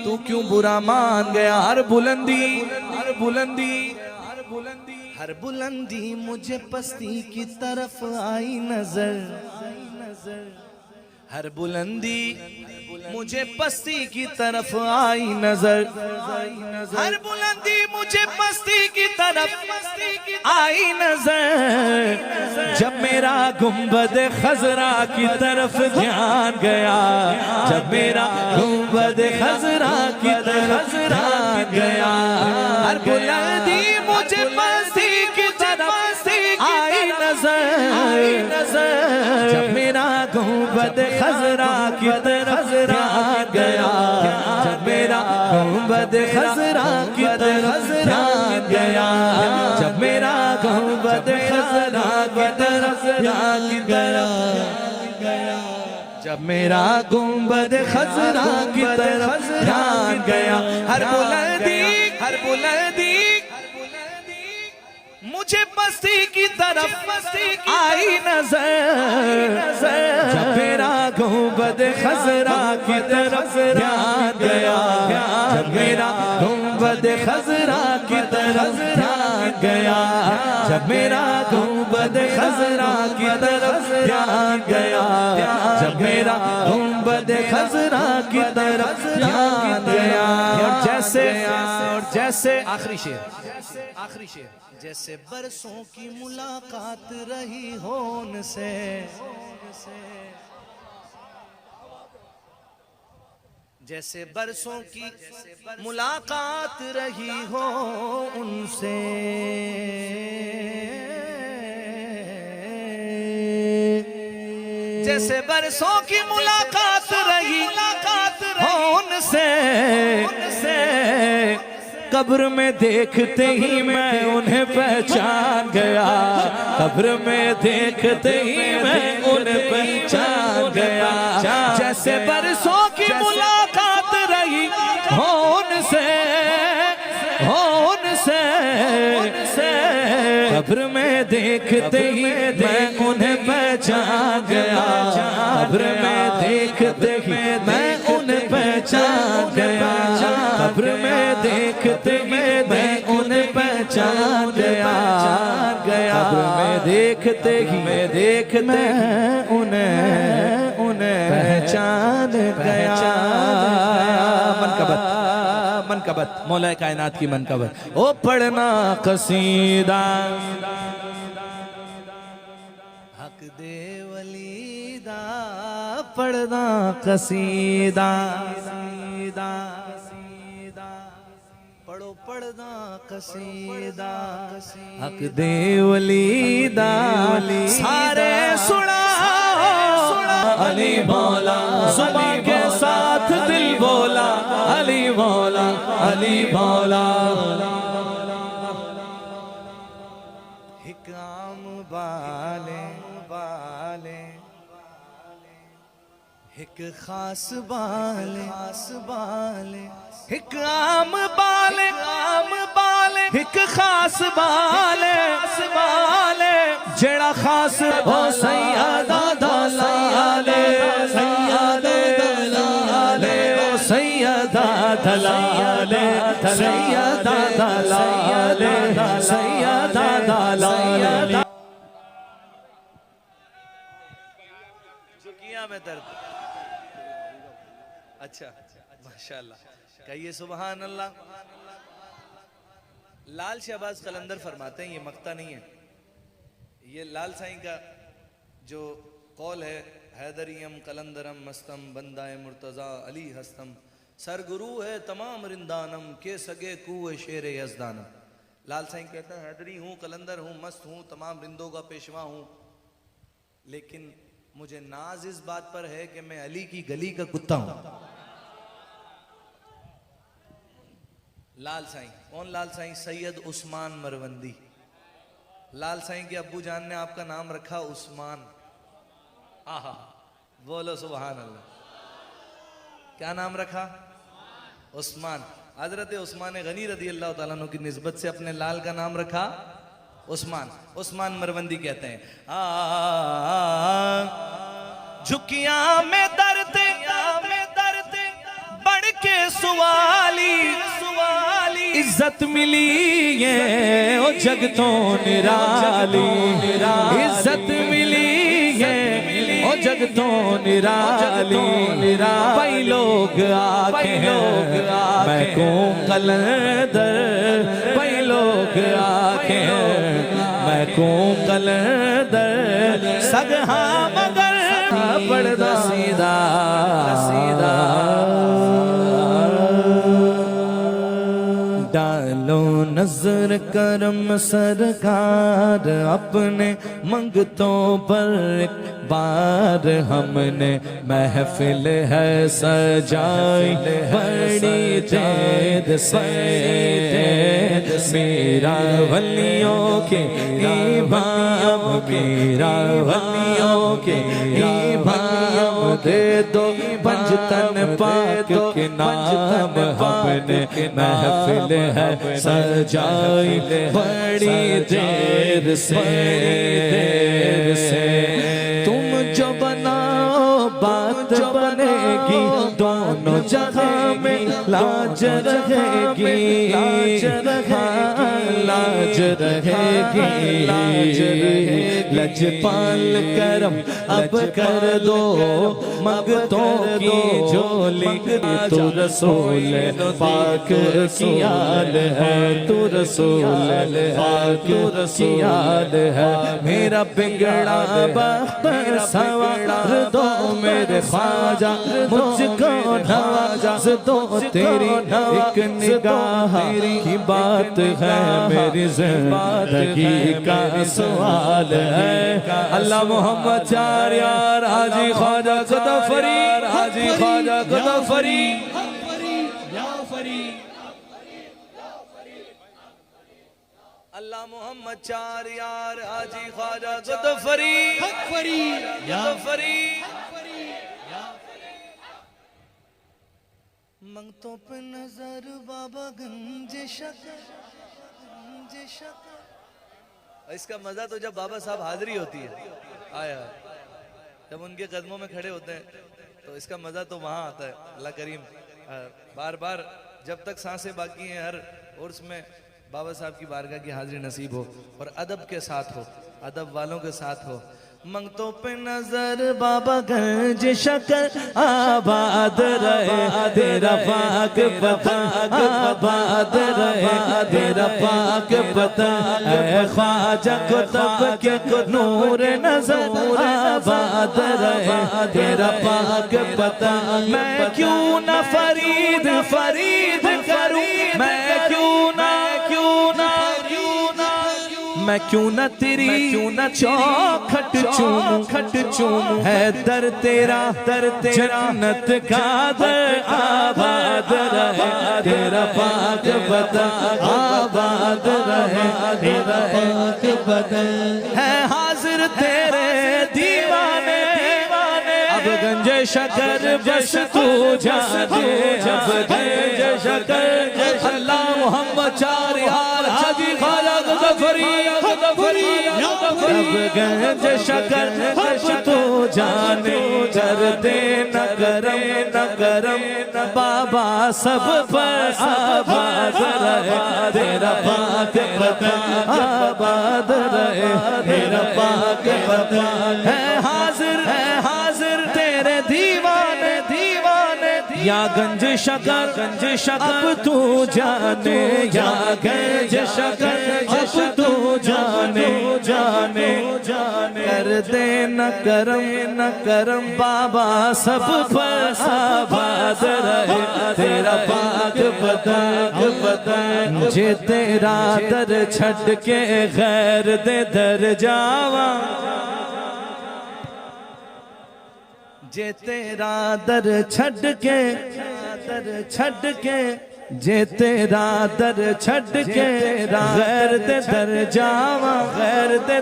तू क्यों बुरा मान गया। हर बुलंदी हर बुलंदी हर बुलंदी हर बुलंदी मुझे पस्ती की तरफ आई नजर, हर बुलंदी मुझे पस्ती की तरफ आई नजर, हर बुलंदी मुझे पस्ती की तरफ आई नजर, जब मेरा गुंबद खजरा की तरफ ध्यान गया, जब मेरा गुंबद खजरा की तरफ ध्यान गया, हर बुलंदी मुझे पस्ती की तरफ आई नजर, जब मेरा गुंबद खजरा की तरफ ध्यान गया, जब मेरा गुंबद खजरा की तरफ ध्यान गया, जब मेरा गुंबद खजरा की तरफ ध्यान गया, जब मेरा गुंबद खजरा की तरफ ध्यान गया, हर बुलंदी मुझे पस्ती की तरफ आई नजर, जब मेरा गुंबद खजरा की तरफ ध्यान गया, जब मेरा गुंबद खजरा की तरफ ध्यान गया, जब मेरा गुंबद खजरा की तरफ ध्यान गया, जब मेरा गुंबद खजरा की तरफ ध्यान गया। और जैसे आखिरी शेर, जैसे बरसों की मुलाकात रही हो उनसे, जैसे बरसों की मुलाकात रही हो उनसे, जैसे बरसों की मुलाकात रही हो उनसे, कब्र में देखते ही मैं उन्हें पहचान गया, कब्र में देखते ही मैं उन्हें पहचान गया, जैसे बरसों की मुलाकात रही हो उनसे, कब्र में देखते ही मैं उन्हें पहचान गया, कब्र में देखते ही मैं उन्हें पहचान गया, कब्र में देखते ही मैं उन्हें पहचान गया, कब्र में देखते ही मैं उन्हें पहचान गया। मनकबत मौला कायनात की मनकबत, ओ पढ़ना कसीदा हक दे वलीदा, पढ़ना कसीदा, पढ़ो पढ़ना कसीदा हक दे वलीदा, सारे सुना अली मौला, जुबान के साथ दिल बोला अली मौला, अली मौला। हिकाम बाले हिक खास बाले, हिक आम बाले, हिक खास बाले, जेड़ा खास हो सैयदा दलाले, सैयदा दलाले, सैयदा दलाले, सैयदा दलाले, सैयदा दलाले। जो किया मैं दर्द, अच्छा माशाल्लाह, कहिए सुभान अल्लाह। लाल शहबाज कलंदर फरमाते हैं, ये मक्ता नहीं है, ये लाल साईं का जो कौल है, हैदरियम कलंदरम मस्तम बंदाए मुर्तजा अली हस्तम, सरगुरु है तमाम रिंदानम के सगे कुए शेर यजदानम। लाल साईं कहते हैं हैदरी हूँ, कलंदर हूँ, मस्त हूँ, तमाम रिंदों का पेशवा हूँ, लेकिन मुझे नाज इस बात पर है कि मैं अली की गली का कुत्ता हूं। लाल साईं, कौन लाल साईं? सैयद उस्मान मरवंदी। लाल साईं के अब्बू जान ने आपका नाम रखा उस्मान। आहा, बोलो सुभान अल्लाह। क्या नाम रखा? उस्मान। हजरत उस्मान गनी रदी अल्लाह तआला अन्हु की निस्बत से अपने लाल का नाम रखा उस्मान। उस्मान मरवंदी कहते हैं, झुकिया में दर्द बढ़ के सुवाली इज्जत मिली है ओ जग तो निराली, इज्जत मिली है ओ जग तो निराली। भाई लोग आके मैं को कलंदर, भाई लोग आके मैं को कलंदर सगहा मगर पड़दा सीधा सीधा। डालो नजर करम सरकार अपने मंगतों पर एक बार, हमने महफिल है सजाई बड़ी देर से। मेरा वलियों के इमाम, मेरा वलियों के इमाम दे दो पंजतन पाक के नाम। हमने महफिल है सजाई बड़ी देर से। तुम जो बनाओ बात बनेगी, दोनों जगह में लाज रहेगी, लाज रहेगी। लजपाल करम अब कर दो मंगतों की झोली। तू रसूल पाक की याद है, तू रसूल पाक की याद है। मेरा बिगड़ा वक्त संवार दो मेरे ख्वाजा, मुझको नवाजा दो। तेरी एक निगाह की बात है, मेरी जिंदगी का सवाल है। अल्लाह मोहम्मद चार यार हाजी ख्वाजा गदफरी, हाजी ख्वाजा गदफरी। अल्लाह मोहम्मद चार यार हाजी ख्वाजा गदफरी, गदफरी। मंगतों पे नजर बाबा गंज शकर, गंज शकर। इसका मजा तो जब बाबा साहब हाजिरी होती है, आया जब उनके कदमों में खड़े होते हैं तो इसका मजा तो वहां आता है। अल्लाह करीम बार बार जब तक सांसें बाकी हैं हर उर्स में बाबा साहब की बारगाह की हाजिरी नसीब हो और अदब के साथ हो, अदब वालों के साथ हो। मंगतों पे नजर बाबा गंज शकर आबाद रहे, तेरा पाक पता आबाद रहे, तेरा पाक पता है। ख्वाजा को तब के नूर नजर आबाद रहे, तेरा पाक पता। मैं क्यों न फरीद फरीद करूं, मैं क्यों ना मैं क्यों न तेरी चौखट चूमूं, खट चूमूं। है दर तेरा जन्नत का दर आबाद रहे, तेरा पाक बता आबाद रहे, तेरा पाक बता। है हाजिर तेरे दीवाने, अब गंज शकर बस तू जाने, अब गंज शकर। अल्लाह मोहम्मद चार यार हाजी ख्वाजा गदफरी, अब गंज शकर बस तू जाने। कर दे न करम बाबा सब पर आबाद रहे, तेरा पाक पता आबाद रहे, तेरा पाक पता। है हाजिर तेरे दीवाने या गंज शकर अब तू जाने, या गंज शकर अब तू जाने। कर दे न करम बाबा सब पर आबाद रहे, तेरा पाक पता। मुझे तेरा दर छड़ के गैर दे दर जावा, जे तेरा दर छड़ के जे तेरा दर छड़ के गैर दे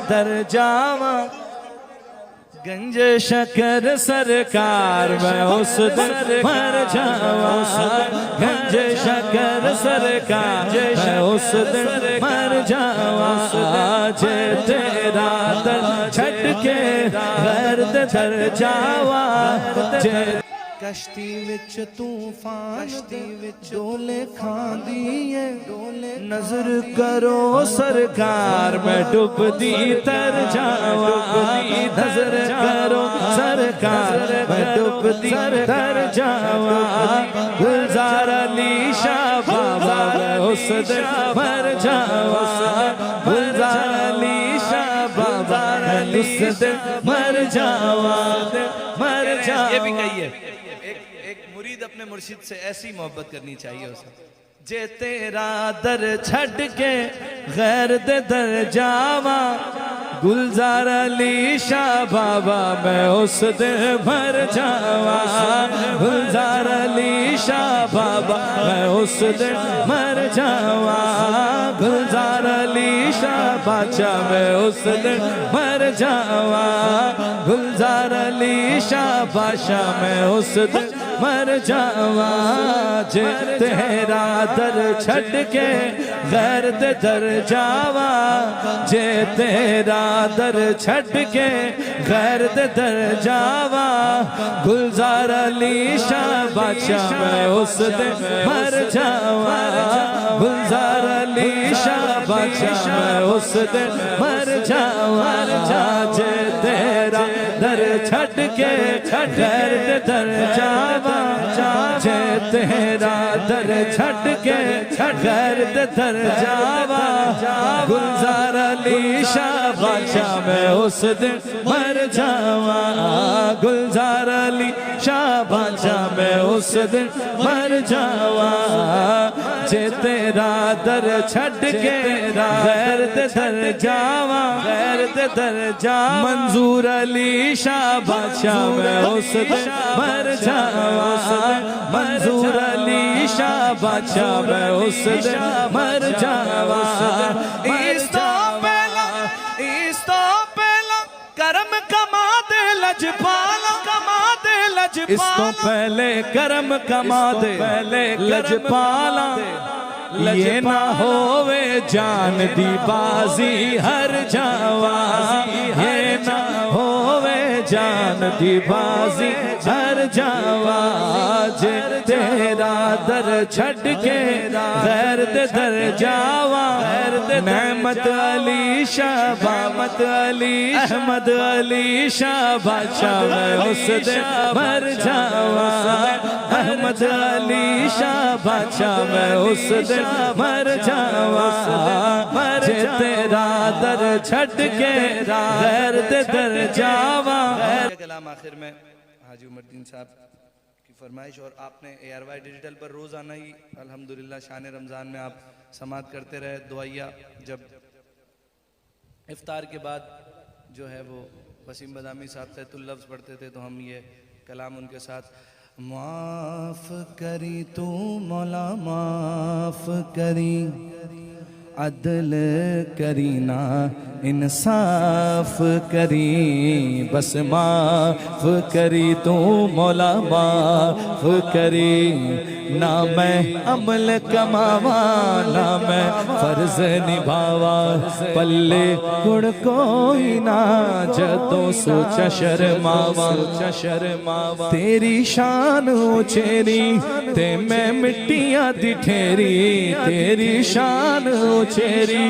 दर जावा गंज शकर सरकार मैं उस दिन मर जावा गंज शकर सरकार मैं उस दिन मर जावा जे तेरा दर छड़ के गैर दे दर जावा जे कश्ती विच तूफान डोले खांदी है नजर करो सरकार मैं डुबदी तर जावा नजर करो सरकार मैं डुबदी तर जावा गुलजार अली शाह बाबा मैं उस दिन मर जावा गुलजार अली शाह बाबा मैं उस दिन मर जावा ये भी कहिए एक मुरीद अपने मुर्शिद से ऐसी मोहब्बत करनी चाहिए उसे। जे तेरा दर छड़ के गैर दे दर जावा गुलजार अली शाह बाबा मैं उस दिन मर जावा गुलजार अली शाह बाबा मैं उस दिन मर जावा गुलजार अली शाह बादशाह मैं उस दिन मर जावा गुलजार अली शाह बादशाह मैं उस दिन मर जावा जे तेरा दर छड़ के गैर दे दर जावा जे तेरा दर छड़ के गैर दे दर जावा गुलजार अली शाह बादशाह मैं उस दिन मर जावा गुलजार अली शाह बादशाह मैं उस दिन मर जावा जे तेरा दर छड़ के गैर दे दर जावा जे तेरा दर छड़ के गैर दे दर जावा गुलजार अली शाह बादशाह मैं उस दिन मर जावा गुलजार अली शाह बादशाह मैं उस दिन मर जावा जे तेरा दर छड़ के गैर दे दर जावा गैर दे दर जावा मंजूर अली शाह बादशाह मैं उस दिन मर जावा मंजूर अली शाह बादशाह मैं उस दिन मर जावा इस तो पहला करम कमा दे लजपाला इस तो पहले करम कमा दे पहले लजपाला ये ना होवे जान दी बाजी हर जावा ये ना होवे जान दी बाजी हर जावा जे तेरा दर छड़ के गैर दे दर जावा नेमत अली शाह बामत अली अहमद अली शाह बादशाह मैं उस दिन मर जावा अहमद अली शाह बादशाह मैं उस दिन मर जावा जे तेरा दर छड़ के गैर दे दर जावा। कलाम आखिर में हाजी उमरदीन साहब की फरमाइश और आपने ARY डिजिटल पर रोज़ाना ही अल्हम्दुलिल्लाह शान रमज़ान में आप समात करते रहे दुआया जब इफ्तार के बाद जो है वो वसीम बदामी साहब तहतुल लफ्ज़ पढ़ते थे तो हम ये कलाम उनके साथ माफ़ करी तू मौला माफ़ करी अदल करी ना इंसाफ करी बस माफ करी तू मौला माफ करी ना मैं अमल कमावा ना मैं फर्ज निभावा पल्ले गुण कोई ना जदों सोचा शर्मावा तेरी शान उचेरी ते मैं मिट्टियां दी ठेरी तेरी शान उचेरी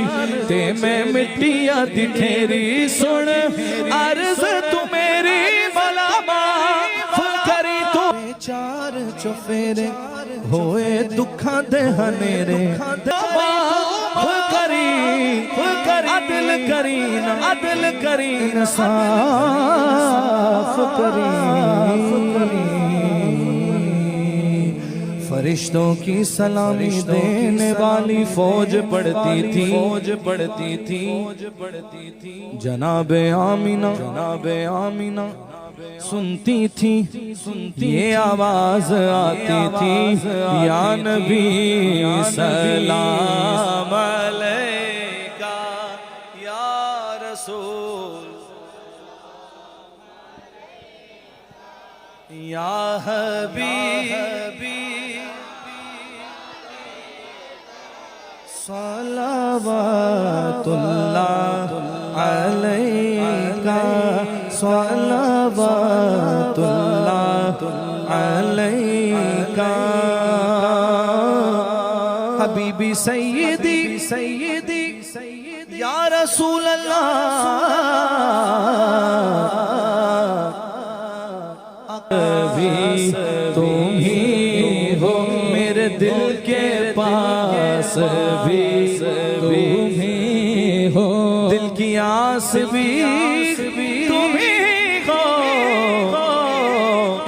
ते मैं मिट्टियां दी ठेरी सुन अर्ज तू मेरी भला माफ करी तू चार चुफेरे होए दुखा दे हनेरे माफ करी अदल करी न साफ करी फरिश्तों की सलामी देने वाली फौज पड़ती थी जनाबे आमीना सुनती थी ये आवाज आती थी, या नबी सलाम अलैका या रसूल या हबीबी सलावतुल्लाह अलैका सलावतुल्लाह अलैका हबीबी सय्यदी सय्यदी या रसूल अल्लाह भी तुम ही हो, मेरे दिल के पास भी तुम ही हो, दिल की आस भी तुम ही हो,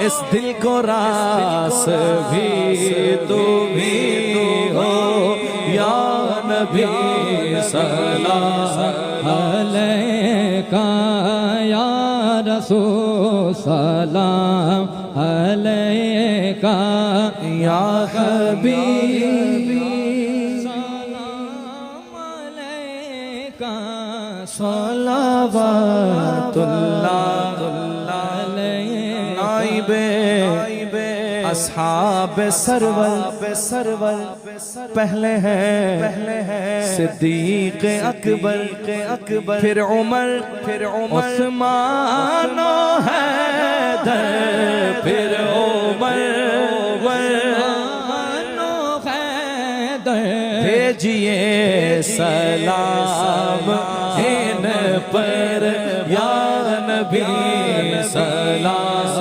इस दिल को रास भी तुम ही हो, या नबी सलाम अलैका या रसूल सलाम अलैका या हबीबी सलाम अलैका सलावतुल्लाह अलैका नाइबे अस्हाब सरवर पहले है सिद्दीक अकबर फिर उमर उस्मान हैदर फिर उमर भेजिए सलाम इन पर या नबी सलाम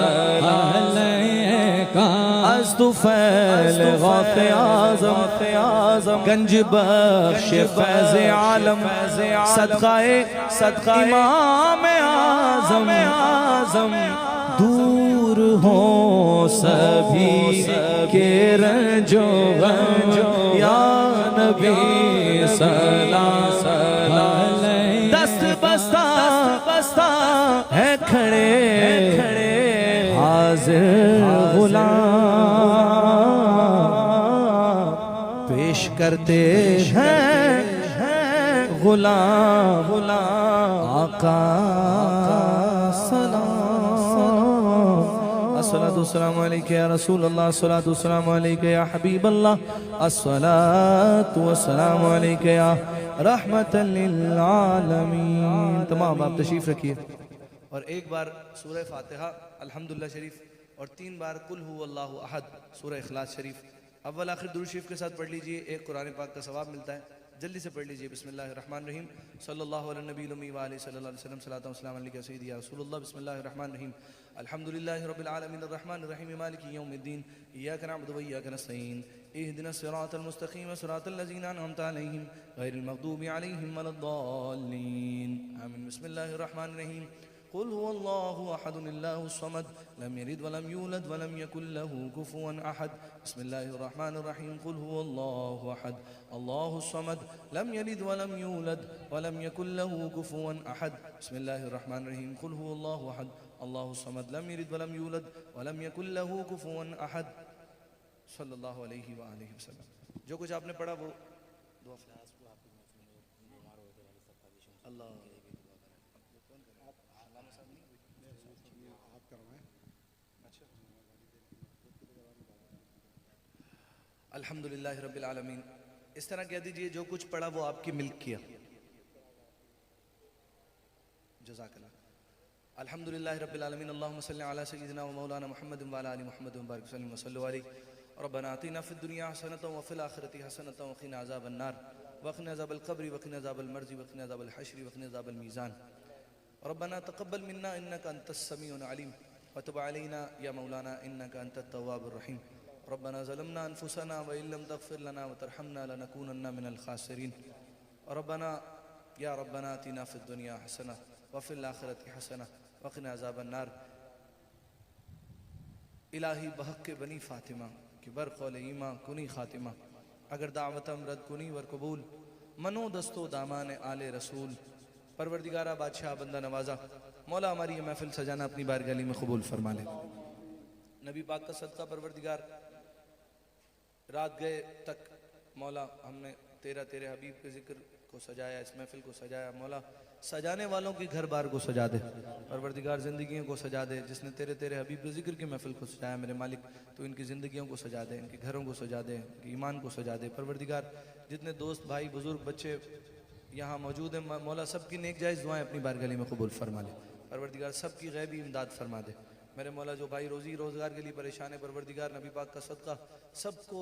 अलैका अस्तुफैल गौसे आज़म गंज बख्श फैज़ आलम सदका इमाम आज़म दूर हो सभी के रंजो या नबी सलाम दस्त बस्ता है खड़े हाज़िर गुलाम पेश करते हैं गुलाम आका अस्सलातु अलैका या रसूल अल्लाह, अस्सलातु अलैका या हबीब अल्लाह, अस्सलातु अलैका या रहमतन लिल आलमीन। तमाम आप तशरीफ रखिए और एक बार सूरह फातिहा अल्हम्दुलिल्लाह शरीफ और 3 बार कुल हु अल्लाहु अहद सूरह इखलास शरीफ अव्वल आखिर दुरूद शरीफ के साथ पढ़ लीजिए, एक कुरान पाक का सवाब मिलता है। जल्दी से पढ़ लीजिए। बिस्मिल्लाहिर्रहमानिर्रहीम सल्लल्लाहु अलैहि नबील उम्मी व आलिहि सल्लल्लाहु अलैहि वसल्लम सलातु व सलाम अलैका सय्यदी या रसूलल्लाह। बिस्मिल्लाहिर्रहमानिर्रहीम अल्हम्दुलिल्लाहि रब्बिल आलमीन अर्रहमानिर रहीम मालिकि यौमिद्दीन इय्याका नअबुदु व इय्याका नस्तईन इहदिनस सिरातल मुस्तकीम सिरातल लज़ीना अनअमता अलैहिम गैरिल मग़दूबि अलैहिम वलद्दाल्लीन आमीन। बिस्मिल्लाहिर्रहमानिर्रहीम कुल हुवल्लाहु अहदुन अल्लाहुस समद लम यलिद वलम यूलद वलम यकुल लहू कुफुवन अहद। बिस्मिल्लाहिर्रहमानिर्रहीम कुल हुवल्लाहु अहद अल्लाहुस समद लम यलिद वलम यूलद वलम यकुल लहू कुफुवन अहद। बिस्मिल्लाहिर्रहमानिर्रहीम कुल हुवल्लाहु अहद अल्लाहुस समद लम यलिद वलम यूलद वलम यकुल लहू कुफुवन अहद। सल्लल्लाहु अलैहि व आलिहि वसल्लम। जो कुछ आपने पढ़ा वो दुआ अल्लाह अल्हम्दुलिल्लाह रब्बिल आलमीन। इस तरह कह दीजिए जो कुछ पढ़ा वो आपकी मिल्क किया। जज़ाकल्लाह। अल्हम्दुलिल्लाह रब्बिल आलमीन अल्लाहुम्मा सल्लि अला सय्यिदिना व मौलाना मुहम्मद व अला आलि मुहम्मद व बारिक वसल्लिम व सल्लु अलैहि। रब्बना आतिना फिद दुनिया हसनतन व फिल आखिरति हसनतन व क़िना अज़ाबन नार व क़िना अज़ाबल क़ब्रि व क़िना अज़ाबल मर्ज़ि व क़िना अज़ाबल हश्रि व क़िना अज़ाबल मीज़ान। रब्बना तक़ब्बल मिन्ना इन्नका अंतस समीउल अलीम व तुब अलैना या मौलाना इन्नका अंतत तव्वाबुर रहीम। रब्बना ज़लमना अनफुसना व इल्लम तग़फिर लना व तरहमना लनकूनन्ना मिनल ख़ासिरीन। रब्बना आतिना फ़िद दुनिया हसना व फ़िल आखिरति हसना व क़िना अज़ाबन नार। इलाही बहक़ बनी फ़ातिमा कि बर क़ौल ईमा कुनी ख़ातिमा अगर दावतम रद कुनी वर कबूल मनो दस्तो दामान आले रसूल। परवरदिगारा बादशाह बंदा नवाजा मौला हमारी ये महफिल सजाना अपनी बारगाह में कबूल फरमा ले। नबी पाक का सदका परवरदिगार, रात गए तक मौला हमने तेरे हबीब के जिक्र को सजाया, इस महफिल को सजाया। मौला सजाने वालों की घर बार को सजा दे परवरदिगार, ज़िंदगियों को सजा दे। जिसने तेरे हबीब के जिक्र की महफिल को सजाया मेरे मालिक, तो इनकी ज़िंदगियों को सजा दे, इनके घरों को सजा दे, इनके ईमान को सजा दे परवरदिगार। जितने दोस्त भाई बुज़ुर्ग बच्चे यहाँ मौजूद हैं मौला, सबकी नेक जायज़ दुआएं अपनी बारगाह में कबूल फरमा ले परवरदिगार। सबकी गैबी इमदाद फरमा दे मेरे मौला। जो भाई रोज़ी रोज़गार के लिए परेशान है परवरदिगार, नबी पाक का सदका सबको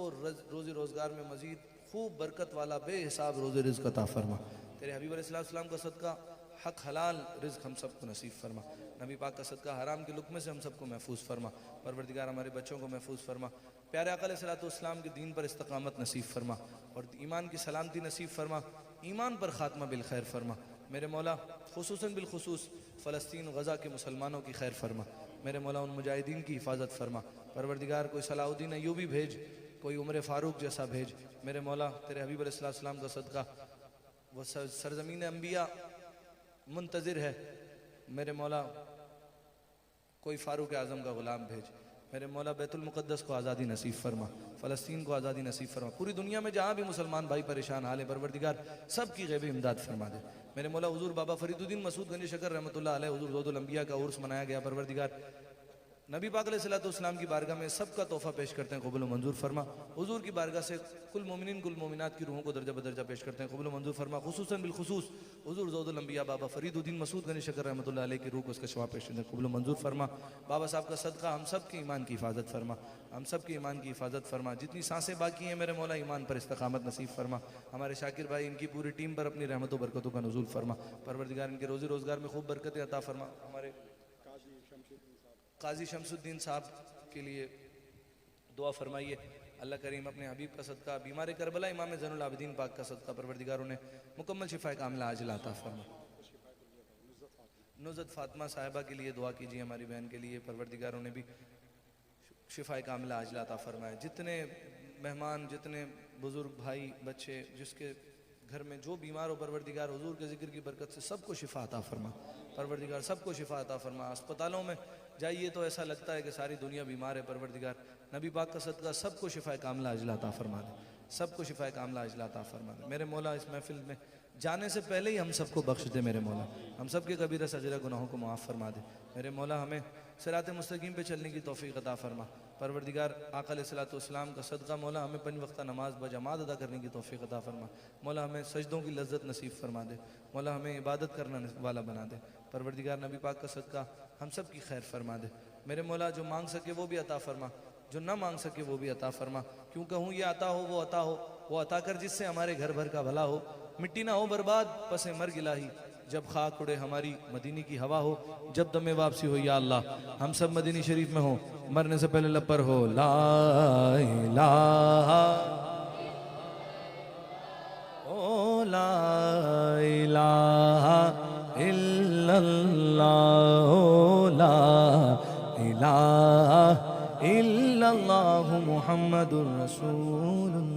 रोज़ी रोज़गार में मज़ीद खूब बरकत वाला बेहिसाब रोज़े रिज़्क़ अता फरमा। तेरे हबीब अलैहिस्सलाम का सदका हक हलाल रिज़्क़ हम सबको नसीब फरमा। नबी पाक का सदका हराम के लुक़मे से हम सबको महफूज फरमा परवरदिगार। हमारे बच्चों को महफूज फरमा। प्यारे आका अलैहिस्सलाम के दीन पर इस्तकामत नसीब फरमा और ईमान की सलामती नसीब फरमा। ईमान पर ख़ात्मा बिल खैर फरमा मेरे मौला। खुसूसन बिलखुसूस फ़लस्तीन गज़ा के मुसलमानों की खैर फरमा मेरे मौला। उन मुजाहिदीन की हिफाजत फरमा परवरदिगार। कोई सलाहुद्दीन अय्यूबी भेज, कोई उमर फ़ारूक जैसा भेज मेरे मौला। तेरे हबीब अलैहिस्सलाम का सदका वो सरज़मीन अम्बिया मुंतज़िर है मेरे मौला। कोई फ़ारूक आज़म का ग़ुलाम भेज मेरे मौला। बैतुल मुक़द्दस को आज़ादी नसीब फरमा, फ़लस्तीन को आज़ादी नसीब फरमा। पूरी दुनिया में जहाँ भी मुसलमान भाई परेशान हाल है परवरदिगार, सब की गैबी इमदाद फरमा दे मेरे मौला। हुज़ूर बाबा फ़रीदुद्दीन मसूद गंज शकर रहमतुल्लाह अलैह, हुज़ूर ज़ौदुल अंबिया का उर्स मनाया गया परवरदिगार। नबी पाक अलैहिस्सलाम की बारगाह में सबका तोहफ़ा पेश करते हैं, कबूल मंजूर फरमा। हुज़ूर की बारगाह से कुल मोमिनीन कुल मोमिनात की रूहों को दर्जा बदर्जा पेश करते हैं, कबूल मंजूर फरमा। खुसूसन बिलखुसूस हुज़ूर ज़ौदुल अंबिया बाबा फ़रीदुद्दीन मसूद गंज शकर रहमतुल्लाह अलैह की रूह को उसका शवा पेश करते हैं, कबूल मंजूर फरमा। बाबा साहब का सदका हम सब के ईमान की हिफाजत फरमा, हम सब के ईमान की हिफाजत फरमा। जितनी सांसें बाकी हैं मेरे मौला, ईमान पर इस्तकामत नसीब फरमा। हमारे शाकिर भाई, इनकी पूरी टीम पर अपनी रहमतों बरकतों का नुज़ूल फरमा परवरदिगार। इनके रोज़ी रोज़गार में खूब बरकतें अता फरमा। हमारे काजी शमसुद्दीन साहब के लिए दुआ फरमाइए। अल्लाह करीम अपने हबीब का सदका, बीमार करबला इमाम ज़ैनुल आबिदीन पाक का सदका परवरदिगार उन्हें मुकम्मल शिफा कामिला आजिला अता फरमा। नुज़रत फ़ातिमा साहिबा के लिए दुआ कीजिए, हमारी बहन के लिए परवरदिगार उन्हें भी शिफा कामिला आजिला अता फरमाए। जितने मेहमान, जितने बुज़ुर्ग भाई बच्चे, जिसके घर में जो बीमार हो परवरदिगार, हुज़ूर के ज़िक्र की बरकत से सबको शिफा अता फरमा परवरदिगार, सबको शिफा अता फरमा। अस्पतालों में जाइए तो ऐसा लगता है कि सारी दुनिया बीमार है परवरदिगार। नबी पाक का सदका सबको शिफा कामिला अजला अता फरमा दे, सबको शिफा कामिला अजला अता फरमा दे मेरे मौला। इस महफिल में जाने से पहले ही हम सबको बख्श दे मेरे मौला, हम सब के कबीरा सजरा गुनाहों को माफ़ फरमा दे मेरे मौला। हमें सिरात मुस्तकीम पे चलने की तौफीक अता फरमा परवरदिगार। आका अलैहिस्सलाम का सदका मौला, हमें 5 वक्ता नमाज बजमात अदा करने की तौफीक अता फरमा मौला। हमें सजदों की लज्जत नसीब फरमा दे मौला, हमें इबादत करना वाला बना दे परवरदिगार। नबी पाक का सदका हम सब की खैर फरमा दे मेरे मौला। जो मांग सके वो भी अता फरमा, जो ना मांग सके वो भी अता फरमा। क्यों कहूँ ये अता हो वो अता हो, वो अता कर जिससे हमारे घर भर का भला हो। मिट्टी ना हो बर्बाद पसे मर गिलाही, जब खाक उड़े हमारी मदीनी की हवा हो। जब दमे वापसी हो या अल्लाह हम सब मदीनी शरीफ में हो, मरने से पहले लब पर हो ला इलाहा ओ ला इलाहा इल्लल्लाह ला इलाहा इल्लल्लाहु मुहम्मदुर रसूलुल्लाह।